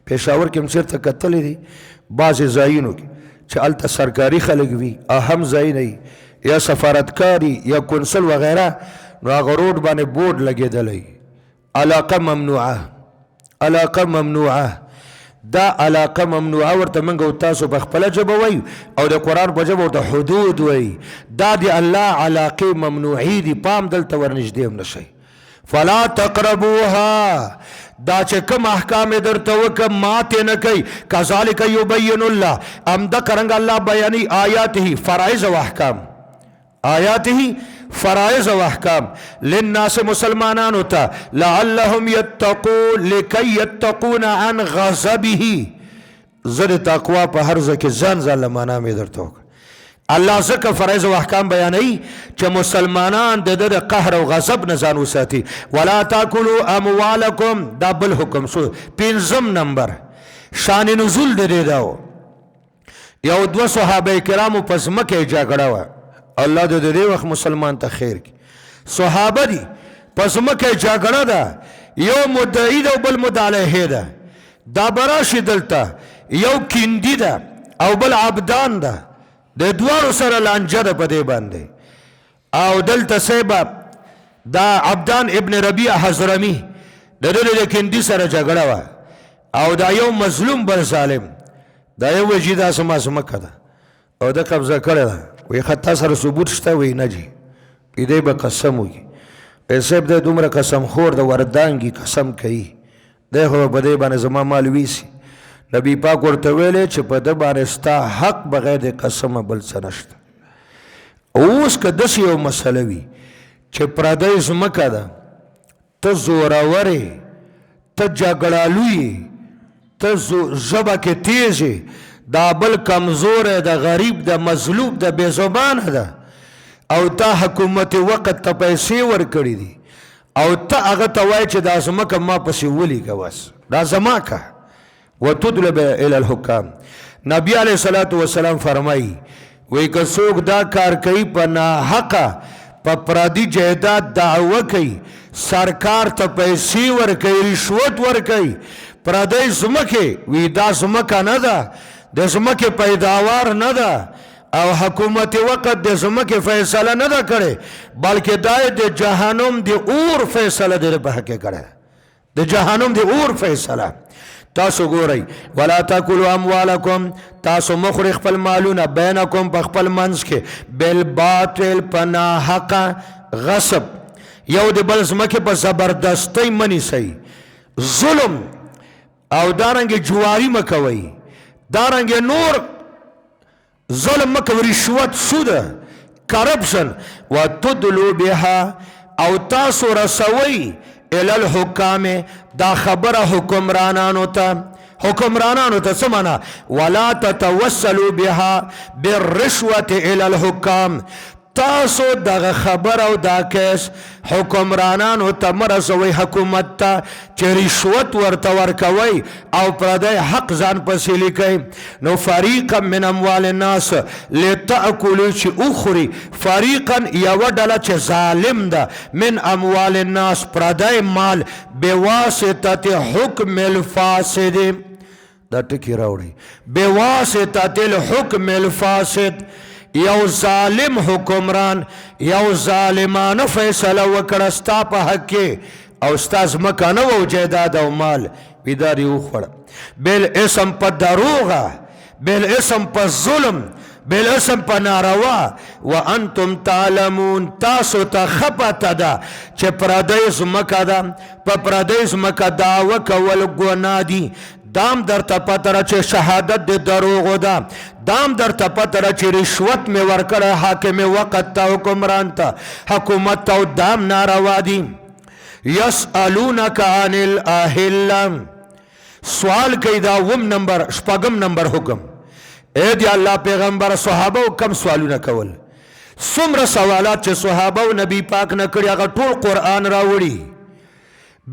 S1: پېښور کې هم چېرته کتلې دي بعضې ځایونو کې چې هلته سرکاري خلک وي اهم ځای نه یا سفارتکاري یا کنسل وغیره نو هغه روډ باندې بورډ لګېدلی علاقه ممنوعه دا علاقه ممنوعه ورته موږ او تاسو په خپله ژبه وایو او د قرآن په ژبه ورته حدود وایي دا د الله علاقې ممنوعې دي پام دلته ورنږدې هم نشئ فلا تقربوها دا چې کوم احکام یې درته وکړه ماتې نه کوي کذلک یبین الله همدغه رنګ الله بیانوي آیاته فرائض و احکام للناس مسلمانانو ته لعلهم یتقون لکی یتقون عن غضبه زر تقوا په هر ځای کې ځان معنا مې درته وکړه الله ځکه فرائض و احکام بیانوي چې مسلمانان د ده د قهر او غضب نه ځان وساتي ولا تاکلوا اموالکم دا بل حکم شو پنځم نمبر شان نزول د دې دا یو دوه صحابه کرامو په ځمکه جګړه وه الله د دې وخت مسلمان ته خیر کی صحابه دي پس مکه جګړه ده یو مدعی ده او بل مدعی ده دا براشي دلته یو کیندی ده او بل عبدان ده د دوارو سره لانجه ده په دې باندې او دلته سبب دا عبدان ابن ربیع حضرمی د دې د کیندی سره جګړه وه او دا یو مظلوم بل ظالم دا یو وجیدا سمکه ده او د قبضه کړی ده وی خطا سره ثبوت شته وی نه جي دې به قسم وي صاحب د دومره قسم خور د وردانګي قسم کوي دی خو په دې باندې زما مال ویسي نبی پاک ورته ویلې چې په ده باندې ستا حق بغیر د قسمه بل څه نشته اوس که داسې یو مسله وي چې پردی ځمکه ده ته زورور یې ته جګړالو یې ته ژبه کې تیز یې دا بل کمزور د غریب د مظلوم د بے زبانه ده او تا حکومت وقت ته پیسې ورکړي دي او ته هغه ته وایې چې دا ځمکه ما پسې ولیږه بس دا زما که وتطلب الى الحکام نبی علیه الصلاة والسلام فرمایي وی که څوک دا کار کوي په ناحقه په پردي جایداد دعوه کوي سرکار ته پیسې ورکوي رشوت ورکوي پردی ځمکې وی دا ځمکه نه ده د ځمکې پیداوار نه ده او حکومت وقت د ځمکې فیصله نه ده کړې بلکې دا د جهنم د اور فیصله د په حق کې کړې د جهنم د اور فیصله تاسو ګورئ ولا تاکلوا اموالکم تاسو مخورئ خپل مالونه بینکم په خپل منځ کې بالباطل په ناحقه غصب یو د بل ځمکې په زبردستۍ مه نیسئ ظلم او دارنګې جواري مه کوئ دارنګې نور ظلم مکو رشوت سود کرپشن وتدلو بها او تاسو رسوي الى الحکام دا خبر حکمرانانو ته سمانا ولا تتوسلوا بها بالرشوة الى الحکام تاسو دا خبر او دا کیس حکمرانانو ته مرسوي حکومت ته چې رشوت ورته ورکوي او پردی حق ځان پسې لیکي نو فریقا من اموال الناس لتأکلوا چې اخري فریقا یو ډله چې ظالم ده من اموال الناس پردی مال بواسطه حکم الفاسد دا ټکی راوړي بواسطه الحکم الفاسد یو ظالم حکمران یو ظالمانه فیصله وکړه ستا په حق کې او ستا ځمکه نه وه جایداد او مال بیدار یې وخوړه بالاسم په دروغه بالاسم په ظلم بالاسم په ناروا وانتم تعلمون تاسو ته ښه پته ده چې پردی ځمکه ده په پردی ځمکه دعوه کول ګناه دي دام در تا پتره چې شهادت د دروغو ده دام در تا پتره چې رشوت می ورکړه حاکم وقت ته حکمران ته حکومت ته دام ناروا دي یسألونک عن الاهله سوال کوي دا شپږم نمبر حکم اے دی الله پیغمبر صحابه کم سوالونه کول څومره سوالات چې صحابه او نبی پاک نه کړي هغه ټول قرآن راوړي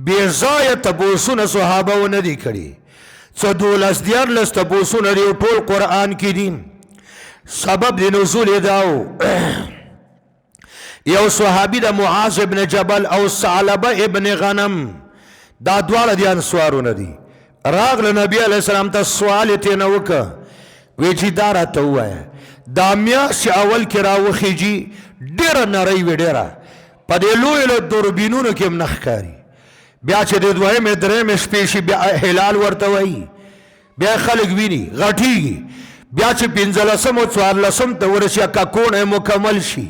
S1: بې ځایه تپوسونه صحابه و نه دي کړي څه 12 تپوسونه دی ټول قرآن کې دي سبب د نزول یې دا و یو صحابي د معاذ ابن جبل او ثعلبه ابن غنم دا دواړه د انصارونه دي راغله نبی علیه السلام ته سوال یې ترېنه وکړه وی چې دا راته ووایه دا میاشت چې اول کې راوخیږي ډېره نرۍ وي ډېره په دې لویو دوربینونو کې هم نه ښکاري بیا چې د دویمې درېمې شپې شي بیا هلال ورته وایي بیا خلک ویني غټېږي بیا چې 15 او 14 ته ورسي ککونه مکمل شي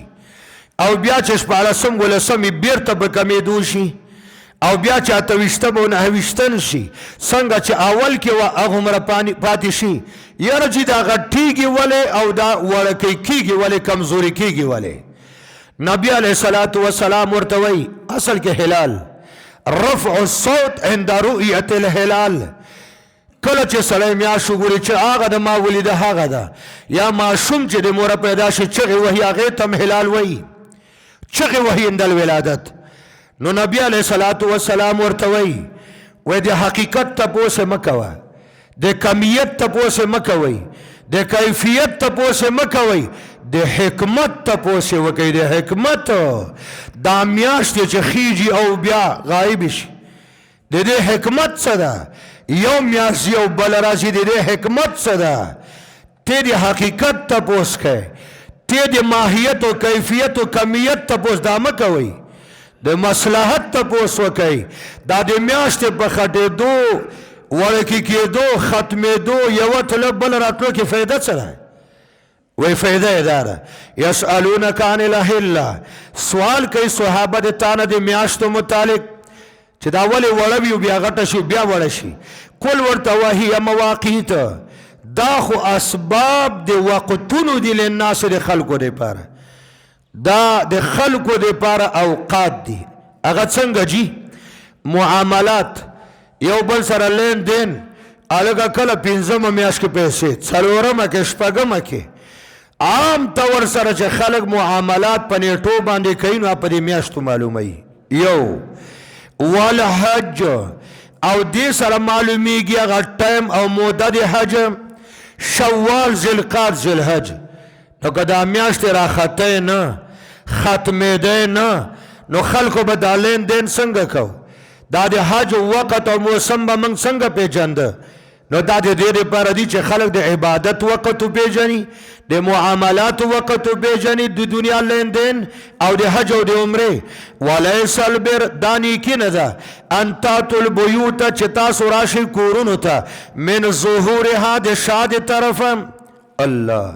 S1: او بیا چې 14 ولسم بیرته به کمېدو شي او بیا چې 28 او 29 شي څنګه چې اول کې و هغومره پاتې شي یاره چې دا غټېږي ولې او دا وړکی کېږي ولې کمزوري کېږي ولې نبی علیه الصلاة والسلام ورته وایي اصل کې هلال رفع الصوت عند رؤية الهلال کله چې سړی میاشت وګوري چې هغه د ما ولیده هغه ده یا ماشوم چې د موره پیدا شي چغې وهي هغې ته هم هلال وایي چغې وهي عند الولادت نو نبی علیه الصلاة والسلام ورته وایي وایي د حقیقت تپوس مه کوه د کمیت تپوس مه کوئ د کیفیت تپوس مه کوئ د حکمت تپوس وکړئ د حکمت دا میاشتې چې خیږي او بیا غایب شي د دې حکمت څه ده یو میاشت یو بل راځي د دې حکمت څه ده ته د حقیقت تپوس کوئ ته د ماهیت او کیفیت او کمیت تپوس دا مه کوئ د مصلحت تپوس وکئ دا د میاشتې په خټېدو وړکې کېدو ختمېدو یوه تله بله راتلو کې فایده څه ده وی فایده یې دا ده یسألونک عن الاهله سوال کوي صحابه د تا نه د میاشتو متعلق چې دا ولې وړه وي بیا غټه شي بیا وړه شي قل ورته وهي مواقیت دا خو اسباب د وقتونو دي للناس د خلکو دپاره دا د خلکو دپاره اوقات دي هغه څنګه جي معاملات یو بل سره لین دین هلکه کله 15مه میاشت کې پیسې 4مه کې 6مه کې عام طور سره چې خلک معاملات په نیټو باندې کوي نو په دې میاشتو معلوموي یو والحج او دې سره معلومیږي هغه ټایم او موده د حج شوال ذوالقعد ذوالحج نو که دا میاشتې راختی نه ختمېدی نه نو خلکو به دا لین دین څنګه کو دا د حج وقت او موسم به موږ څنګه پیژنده نو دا د دې دپاره دي چې خلک د عبادت وقت وپېژني د معاملاتو وقت وپېژني د دنیا لین دین او د حج او د عمرې ولیس البر دا نیکي نه ده ان تاتوا البیوت چې تاسو راشئ کورونو ته من ظهورها د شا د طرفه الله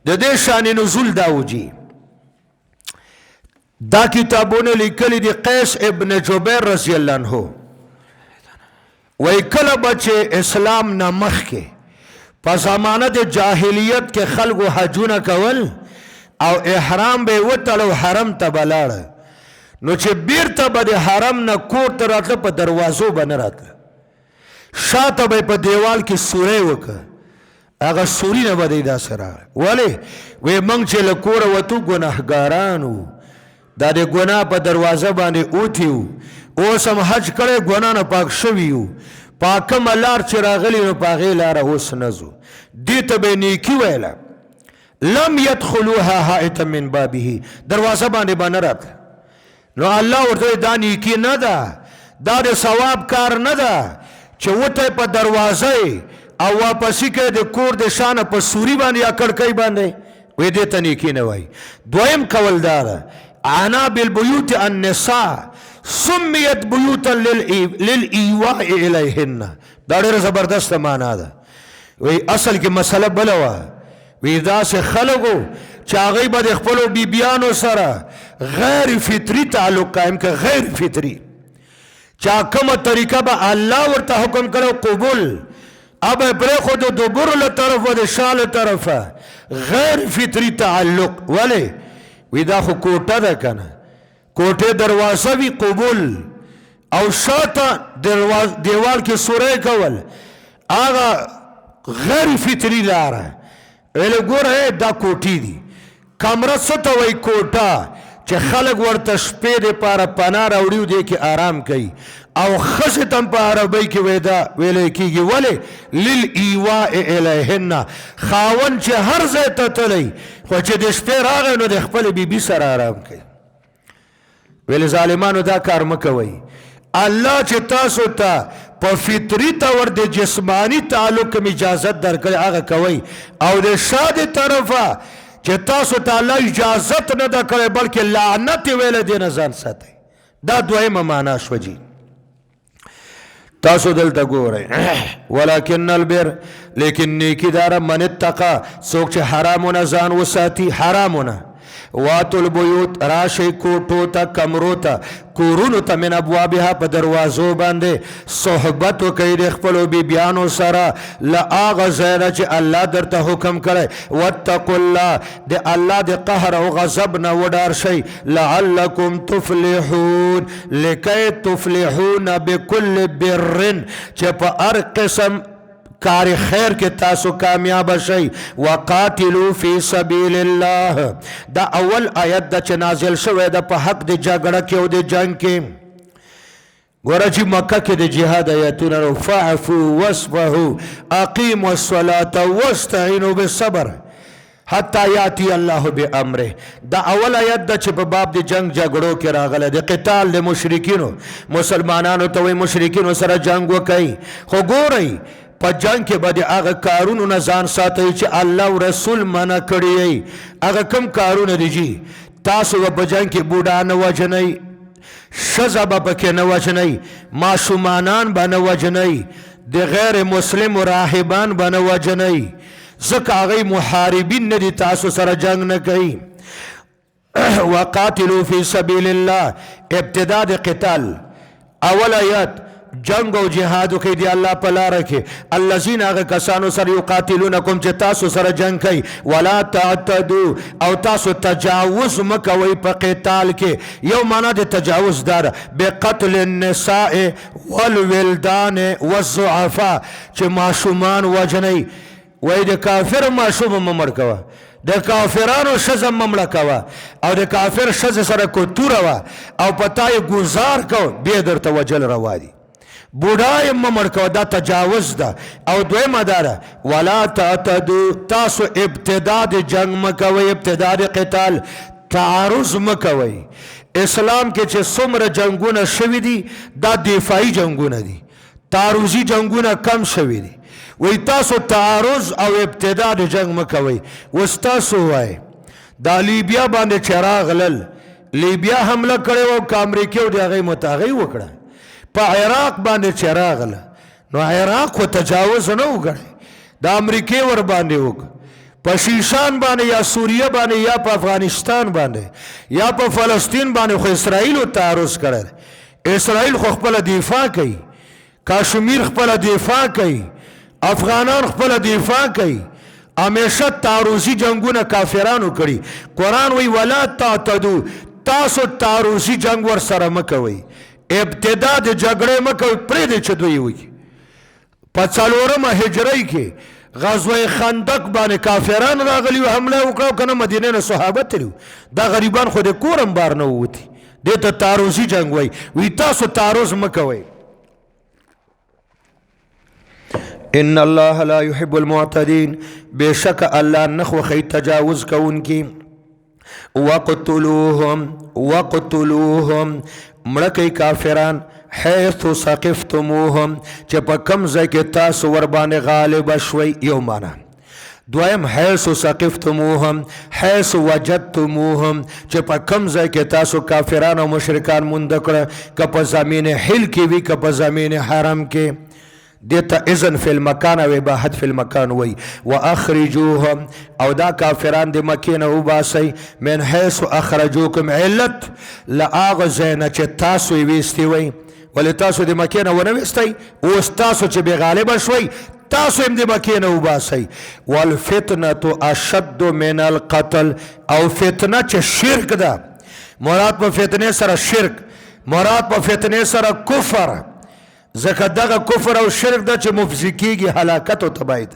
S1: د دې شان نزول دا وجي دا کتابونه لیکلي دي قیس ابن جبیر رضی الله عنه وی کله به چې اسلام نه مخکې په زمانه د جاهلیت کې خلکو حجونه کول او احرام به وتړو حرم ته به لاړه نو چې بیرته به د حرم نه کور ته راتله په دروازو به نه راتله شاته به په دیوال کې سوری وکړه هغه سوري نه به دی داسې راغلی ولې وی موږ چې له کوره وتو ګناهګاران وو دا د ګناه په دروازه باندې اوتي وو اوس هم حج کړی ګناه نه پاک شوي وو په کومه لار چې راغلي نو په هغې لاره اوس نه ځو دې ته به یې نیکي ویله لم يدخلوها حائطا من بابه دروازه باندې به نه راتله نو الله ورته دا نیکي نه ده دا د ثواب کار نه ده چې وته په دروازه او واپسی کې د کور د شانه په سوري باندې یا کړکۍ باندې وې دې ته نیکي نه وایي دویم قول دا ده عنا بالبيوت النساء سميت بيوتا للإيواء إليهن دا ډېره زبردسته معنا ده وی اصل کې مسله بله وه وی داسې خلکو چې هغوی به د خپلو بیبیانو سره غیر فطري تعلق قایم که غیر فطري چا کومه طریقه به الله ورته حکم کړو قبول اب پرېښود د دبرو له طرفه د شا له طرفه غیر فطري تعلق ولې وی دا خو کوټه ده که نه کوټې دروازه وي قبول او شاته دیوال کې سوری کول هغه غیر فطري لاره ویلې ګوره دا کوټې دي کمره څه ته وایي کوټه چې خلک ورته شپې دپاره پناه راوړي دې کې آرام کوي او ښځې ته هم په عربۍ کې ویلی کېږي ولې للایواء الیهن خاوند چې هر ځای ته تللی خو چې د شپې راغی نو د خپلې بیبي سره آرام کوي ویلې ظالمانو دا کار مه کوئ الله چې تاسو ته په فطري طور د جسمانی تعلق کوم اجازت درکړی هغه کوئ او د شا د طرفه چې تاسو ته الله اجازت نه ده کړی بلکې لعنت یې ویلی دې نه ځان ساتئ دا دویمه معنا شوه جي تاسو دلته ګورئ ولکن البر لیکن نیکی داره من اتقا څوک چې حرامونه ځان وساتي حرامونه واتو البیوت راشئ کوټو ته کمرو ته کورونو ته من ابوابها په دروازو باندې صحبت وکئ د خپلو بیبیانو سره له هغه ځای نه چې الله درته حکم کړی واتقوا الله د الله د قهر او غضب نه وډار شئ لعلکم تفلحون لکی تفلحون بکل بر چې په هر قسم کار خیر کې تاسو کامیاب شئ وقاتلوا فی سبیل الله دا اول آیت دا چې نازل شوی ده په حق د جګړه کې او د جنگ کې ګوره چې مکه کې د جهاد آیتونه نو فاعفوا واصفحوا اقیموا الصلاة واستعینوا بالصبر حتی یاتی الله بامره دا اول آیت دا چې په باب د جنگ جګړو کې راغله د قتال د مشرکینو مسلمانانو ته وایي مشرکینو سره جنگ وکئ خو ګورئ په جنگ کې به د هغه کارونو نه ځان ساتئ چې الله او رسول منع کړي هغه کم کارونه دي جي تاسو به په جنگ کې بوډا نه وژنئ ښځه به پکې نه وژنئ ماشومانان به نه وژنئ د غیر مسلم راهبان به نه وژنئ ځکه هغوی محاربین نه دي تاسو سره جنگ نه کوي وقاتلوا فی سبیل الله ابتدا د قتال اول آیات جنگ او جهادو کې دی الله په لاره کې الذين هغه کسانو سره یقاتلونکم چې تاسو سره جنگ کوي ولا تعتدوا او تاسو تجاوز مکوئ په قتال کې یو معنا د تجاوز دار بقتل النساء والولدان والضعفاء چې ماشومان وجنئ وای د کافر ماشوم ممړ کوه د کافرانو ښځه ممړه کوه او د کافر ښځه سره کوتوره وه او پتا یې ګزار کو بیا درته وجل روا دي بوډا یې ممړ کوه دا تجاوز ده او دویمه دا ده ولا تعتدو تاسو ابتدا د جنگ مکوئ ابتدا د قتال تعارض مکوئ اسلام کې چې څومره جنگونه شوي دي دا دفاعي جنگونه دي تعارضي جنگونه کم شوي دي وی تاسو تعارض او ابتدا د جنگ مکوئ اوس تاسو وایئ دا لیبیا باندې چې راغلل لیبیا حمله کړې وه که امریکې او د هغې متاغۍ وکړه په عراق باندې چې راغله نو عراق خو تجاوز نه وګڼئ د امریکې ور باندې وکړه په شیشان باندې یا سوریه باندې یا په افغانستان باندې یا په فلسطین باندې خو اسرائیلو تعرض کړی اسرائیل خو خپله دفاع کوي کاشمیر خپله دفاع کوي افغانان خپل دفاع کوي همیشه تعرضی جنگونه کافرانو کړي قرآن وی ولا تعتدو تاسو تعرضی جنگ ور سره مکوئ ابتدا د جګړې مکوئ پرېږدئ چې دوی وکړي په 4مه هجرۍ کې غزوه خندق باندې کافران راغلي و حمله وکړه کنه مدینې نه صحابه تللي دا غریبان خو د کور هم بار نه ووتي دې ته تعرضي جنګ وی تاسو تعرض مکوئ ان الله لا يحب المعتدين بشك الله نخو خي تجاوز كونكي وقتلوهم مړکې کافران حيث ثقفتموهم چې په کم ځای کې تاسو ور باندې غالب شوي یو معنا دویم حيث ثقفتموهم حيث وجدتموهم چې په کم ځای کې تاسو کافران او مشرکان مونږ کړه که په زمین حل کې وي که په زمین حرم کې دیتا اذن فی المکان و اباحت فی المکان وی واخرجوهم او دا کافران دی مکین او باسی من حیث اخرجوکم علت لآغ زین چه تاسوی ویستی وی ولی تاسو دی مکین او نویستی اوست تاسو چه بغالب شوی تاسو ام دی مکین او باسی والفتنة اشد من القتل او فتنه چه شرک دا مراد پا فتنه سر شرک مراد پا فتنه سر کفر ځکه دغه کفر او شرک ده چې مفضي کیږي هلاکت او تباهي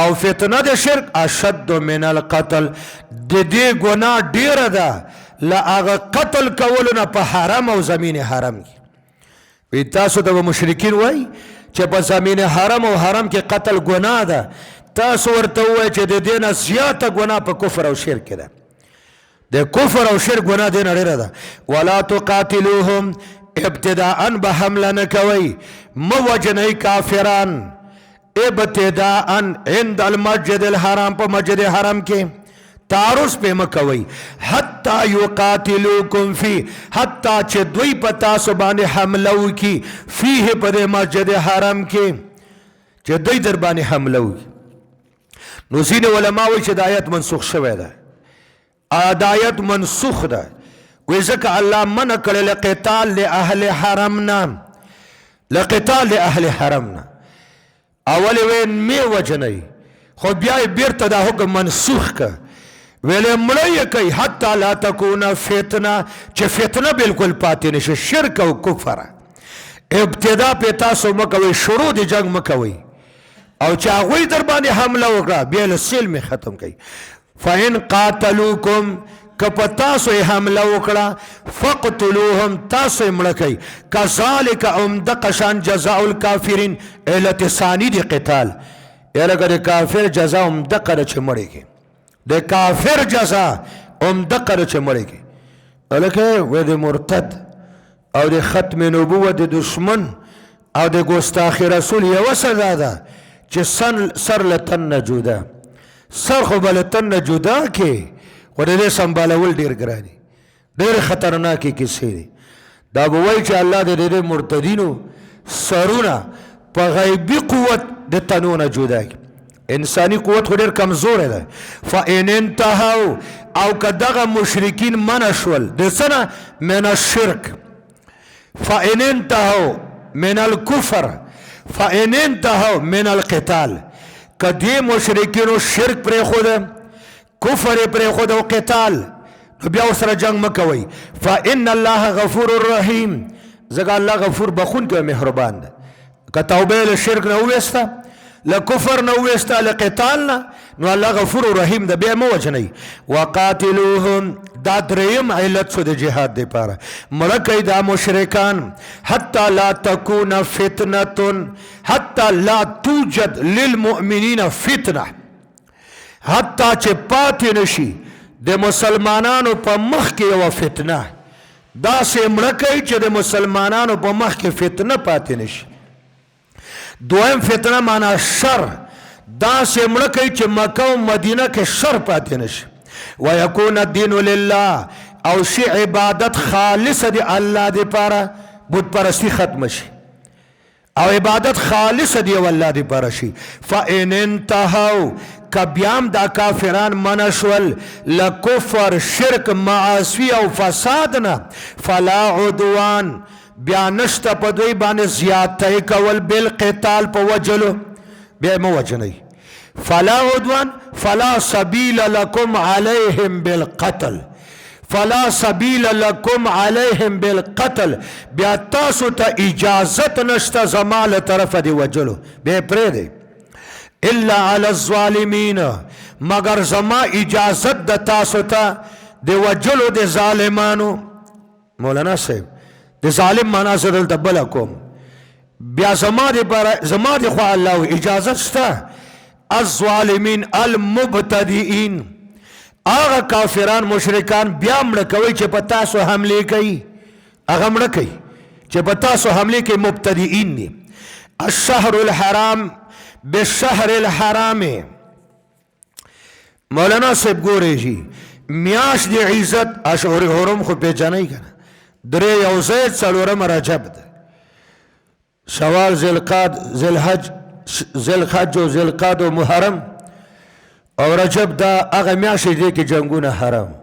S1: او فتنه د شرک اشد من القتل د دې ګناه ډیره ده له هغه قتل کولو نه په حرم او زمین حرم کې وی تاسو د مشرکین وای چې په زمین حرم او حرم کې قتل ګناه ده تاسو ورته وای چې د دې نه زیاته ګناه په کفر او شرک ده د کفر او شرک ګناه دې نه ډیره ده ولا تقاتلوهم ابتداء به حمله نکوي موجنی کافران ابتداء عند المسجد الحرام په مسجد حرام کې تعرض په مکوي حتی یقاتلوکم فی حتی چې دوی په تاسو باندې حمله وکي فيه په مسجد حرام کې چې دوی در باندې حمله وکي نو ځینې علما وایي چې د آیت منسوخ شوی ده د آیت منسوخ ده وذلك الله من کړل لقتال لاهل حرمنا لقتال لاهل حرمنا اول وین می وجنی خو بیا بیرته دا حکم منسوخ ک ویل مړی کوي حتی لا تكون فتنه چې فتنه بالکل پاتې نشي شرک او کفر ابتدا په تاسو مکوي شروع د جنگ مکوي او چې هغه در باندې حمله وکړه بیا له سلم ختم کوي فإن قاتلوكم کپ تاسو حمله وکړه فقتلوهم تاسو مړکئ کذالک دقشان جزاء الکافرین علت ثانی دی قتال یلکه د کافر جزا دقه چې مړیږي د کافر جزا دقه چې مړیږي الکه و د مرتد او د ختم نبوت د دشمن او د ګستاخی رسول یو سزا ده چې سر لتن جدا سر خو بلتن جدا کې ورته سنبالول ډیر ګراني ډیر خطرناکي کیسې دي دا به وایي چې الله د مرتدینو سرونه په غیبي قوت د تنونه جدا کی انسانی قوت خو ډیر کمزور ده فإن انتهوا او کدغه مشرکین منشول د سنه من الشرك فإن انتهوا من الكفر فإن انتهوا من القتال کدی مشرکینو شرک پر خود کفر پر خود او قتال بیا سره جنگ مکوي فإن الله غفور رحیم زګ الله غفور بخون کې مهربان ده که توبه له شرک نه وستا له کفر نه وستا له قتال نه نو الله غفور رحیم ده بیا مو وجنی وقاتلوهم دا دریم علت سو د جهاد دی پاره ملکه دا مشرکان حتی لا تكون فتنه حتی لا توجد للمؤمنین فتنه حتی چې پاتې نشي د مسلمانانو په مخ کې یو فتنه دا سه مړکې چې د مسلمانانو په مخ کې فتنه پاتې نشي دویم فتنه معنا شر دا سه مړکې چې مکه او مدینه کې شر پاتې نشي ويكون الدين لله او شی عبادت خالص دی الله دی پاره بت پرستی ختم شي او عبادت خالص دی والله دی پاره شي فإن انتهوا کبیام دا کافران منشول لکفر شرک معاصی او فسادنا فلا عدوان بیا نشتا پا دوی بانی زیادتای کول بالقتال پا وجلو بیا مو وجنئ فلا عدوان فلا سبیل لکم علیہم بالقتل فلا سبیل لکم علیہم بالقتل بیا تاسو تا اجازت نشتا زمال طرف دی وجلو بیا پریده الا علی الظالمین مگر زما اجازت دا تاسو تا دی وجلو دی ظالمانو مولانا صاحب دی ظالم مانا سدل تبلا کوم بیا زما دی خواہ اللہ اجازت شتا الظالمین المبتدئین آغا کافران مشرکان بیا مڑکوی چه پتاسو حملے کئی آغا مڑکی چه پتاسو حملے کئی مبتدئین نی الشہر الحرام بالشہر الحرام مولانا صاحب گورے جی میاش دی عزت اشہر حرم خود پیچانائی کنا درے یوزید سالورم رجب دا شوال ذیلحج و ذیلقعد و محرم او رجب دا اغا میاشی دی که جنگون حرام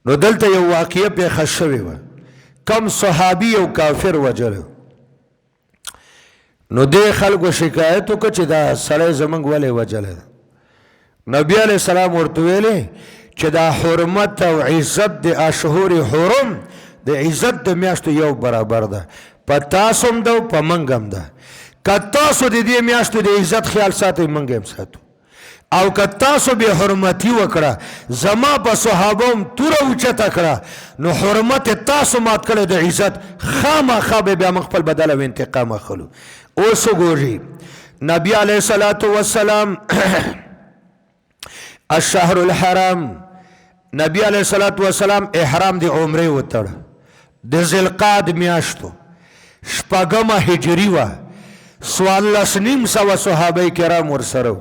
S1: نو دلتا یو واقعی پی خشوی و کم صحابی و کافر وجلو نو دی خلق و شکایتو که چه دا سرائی زمانگ ولی وجلو نبی علیہ السلام ورطویلی چه دا حرمت و عزت دی اشهور حرم دی عزت دی میاشتو یو برابر دا پا تاسم دا و پا منگم دا که تاسو دی میاشتو دی عزت خیال ساتو منگم ساتو او که تاسو بی حرمتی وکڑا زما پا صحابهم تورا اوچتا کرا نو حرمت تاسو مات کرده دی عزت خاما خواب بیا مخفل بدل و انتقام اخلو اوسو گوری نبی علیہ السلام الشهر الحرام نبی علیہ السلام احرام دی عمره وطر دی ذیلقعد میاشتو شپاگم هجری و سوالس نیم سوا صحابه کرام ورسرو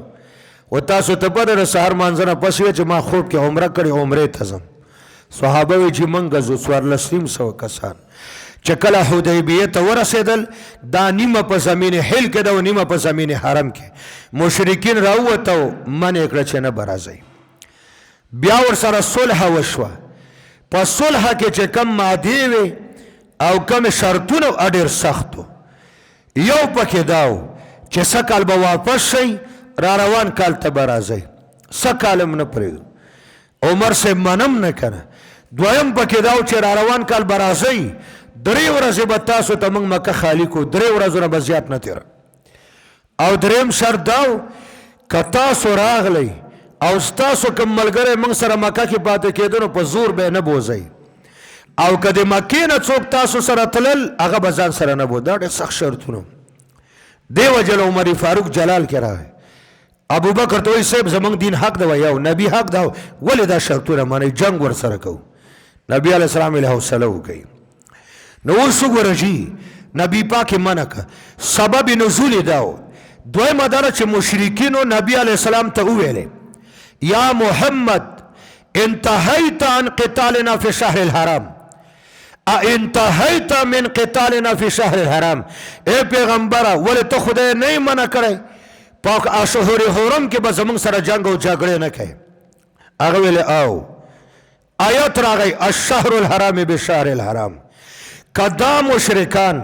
S1: و تاسو تپر سهر منظر پسوی چه ما خوب که عمره کری عمره تزم صحابه وی چه منگزو سوالس نیم سوا کسان چه کل حدیبیت ورسیدل دا نیم پا زمین حل که دا و نیم پا زمین حرم که مشرکین راوتو من اکڑا چه نبرازی بیا ورسر صلح وشوا پا صلح که چه کم مادی وی او کم شرطون او اڈیر سختو یو پاکی داو چه سکال با واپس شئی را روان کال تبرازی سکالم نپریدو عمر سے منم نکنه دویم پاکی داو چه را روان کال برازی دری ورزی بتاسو تا منگ مکه خالی کو دری ورزو نا بزیاد نتیرا او دریم شرط داو کتاسو راغلی او ستاسو کم ملگر منگ سر مکه کی پاتے کیدنو پا زور بے نبوزی او که دی مکی نا چوک تاسو سر تلل اغا بزان سر نبو دا دی سخت شرطونو دیو جل عمر فاروق جلال کرا ہے ابو بکر توی سیب زمان دین حق دو یاو نبی حق دو ولی دا شرطونا مانی جنگ ور سرکو نبی علیہ السلام علیہ السلام گئی نو سگو رجی نبی پاک منکا سبب نزول داو دوی مدارا چه مشرکینو نبی علیہ السلام تا اویلے یا محمد انتہیت عن قتالنا فی شهر الحرام انتہیت من قتالنا فی شهر الحرام اے پیغمبرہ ولی تو خدای نہیں منع کرے پاک اشهر حرم کے بزمانگ سر جنگ و جگڑے نہ کہے اگویلے آو آیت را گئی الشهر الحرام بشهر الحرام کدا مشرکان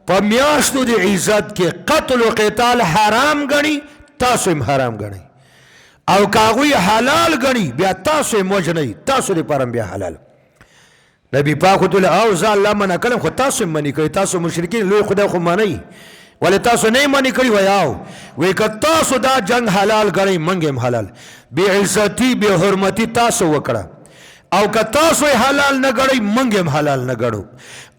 S1: پا میاشتو دی عزت کے قتل و قتال حرام گنی تاسو ام حرام گنی او کاغوی حلال گنی بیا تاسو ام وجنی تاسو دی پارم بیا حلال نبی پاکو تولی آو زا اللہ منع کرم خود تاسو ام منی کری تاسو مشرکین لوی خدا خود منی ولی تاسو نہیں منی کری وی آو وی که تاسو دا جنگ حلال گنی منگم حلال بی عزتی بی حرمتی تاسو وکڑا او که تاسو حلال نگڑی منگم حلال نگڑو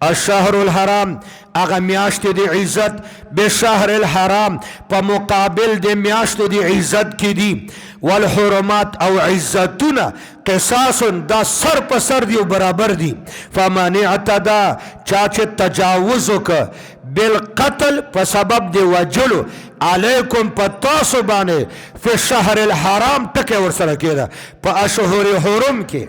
S1: الشهر الحرام اغا میاشت دی عزت بشهر الحرام پا مقابل دی میاشت دی عزت کی دی والحرمات او عزتنا قصاص دا سر پا سر دی و برابر دی فمن اعتدا چاچه تجاوزو که بالقتل پا سبب دی وجلو علیکم پا تاسو بانے فی شهر الحرام تکے ورسرکی دا پا اشهر حرم کے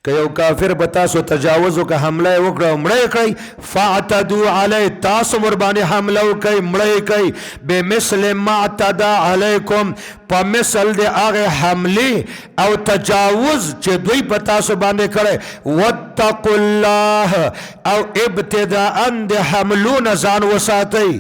S1: کہ یو کافر بتاسو تجاوزو کا حملہ وکڑا مڑے کئی فاعتدو علی تاسو مربانی حملہ کئی مڑے کئی بے مثل ما اعتدا علیکم پا مثل دے آغے حملی او تجاوز چے دوی بتاسو باندے کرے واتقوا اللہ او ابتداء دے حملون زان وساتی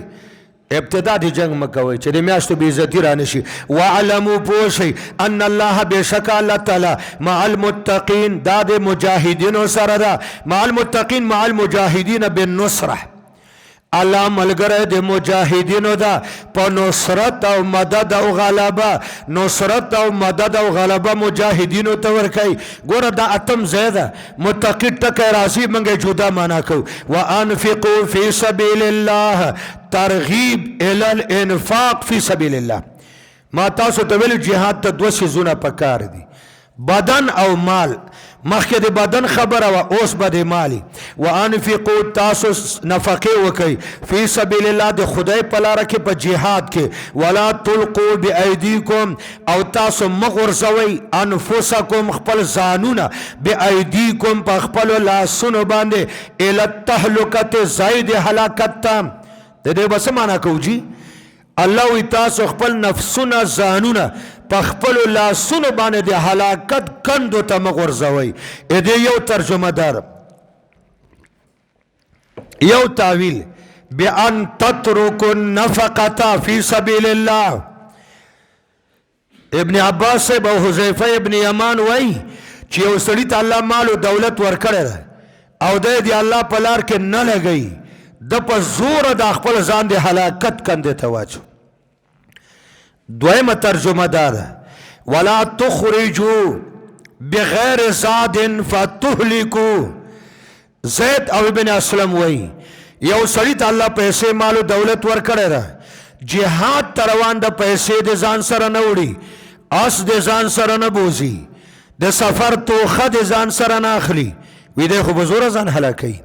S1: ابتدا د جنگ مکوي چې د میاشتو بې عزتي را نشي واعلموا پوه شئ ان الله بېشکه الله تعالی مع المتقین دا د مجاهدینو سره ده مع المتقین مع المجاهدین بالنصره الله ملګری د مجاهدینو ده په نصرت او مدد او غلبه نصرت او مدد او غلبه مجاهدینو ته ورکوي ګوره دا اتم ځای ده متقی ټکی راځي موږ جدا معنا کوو وانفقوا فی سبیل الله ترغیب الی الانفاق فی سبیل الله ما تاسو ته ویلو جهاد ته دوه څیزونه پکار دي بدن او مال مخکې د بدن خبره وه اوس به د مالي وانفقو تاسو نفقې وکئ فی سبیل الله د خدای په لاره کې په جهاد کې ولا تلقوا بایدیکم او تاسو مه غورځوئ انفسکم خپل ځانونه بایدیکم په خپلو لاسونو باندې الی التهلکة ځای د هلاکت ته د دې به څه معنا کوو جي الله وی تاسو خپل نفسونه ځانونه په خپلو لاسونو باندې د هلاکت کندو ته مه غورځوئ دې یو ترجمه دار یو تاویل بان تترکوا النفقة فی سبیل الله ابن عباس صاحب او حذیفه ابن یمان وی چې یو سړي ته الله مال او دولت ورکړی ده او دی د الله په لار کې نه لګوي د په زوره د خپل ځان د هلاکت کندې ته واچو دویمه ترجمه دا ده ولا تخرجوا بغیر زاد فتهلكوا زید او ابن اسلم وی یو سړي ته الله پیسې مال او دولت ورکړی ده جهاد ته روان د پیسې د ځان سره نه وړي اس د ځان سره نه بوزي د سفر توخه د ځان سره نه اخلي وی دی خو به زوره ځان هلاکوي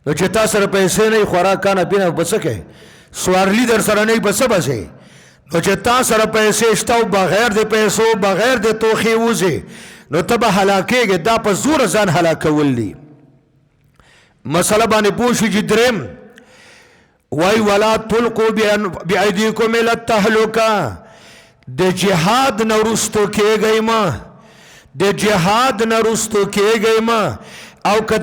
S1: نو چې تا سره پیسې نه خوراک کانه پینه به څه کوې سوارلي در سره نه به څه بسې نو چې تا سره پیسې شته او بغیر د پیسو بغیر د توخې وځې نو ته به هلاکېږې دا په زوره ځان هلاکول دي مسله باندې پوه شو چې دریم وای ولا تلقوا بایدیکم الی التهلکة د جهاد نه رستو کېږئ مه د جهاد نه رستو کېږئ مه او که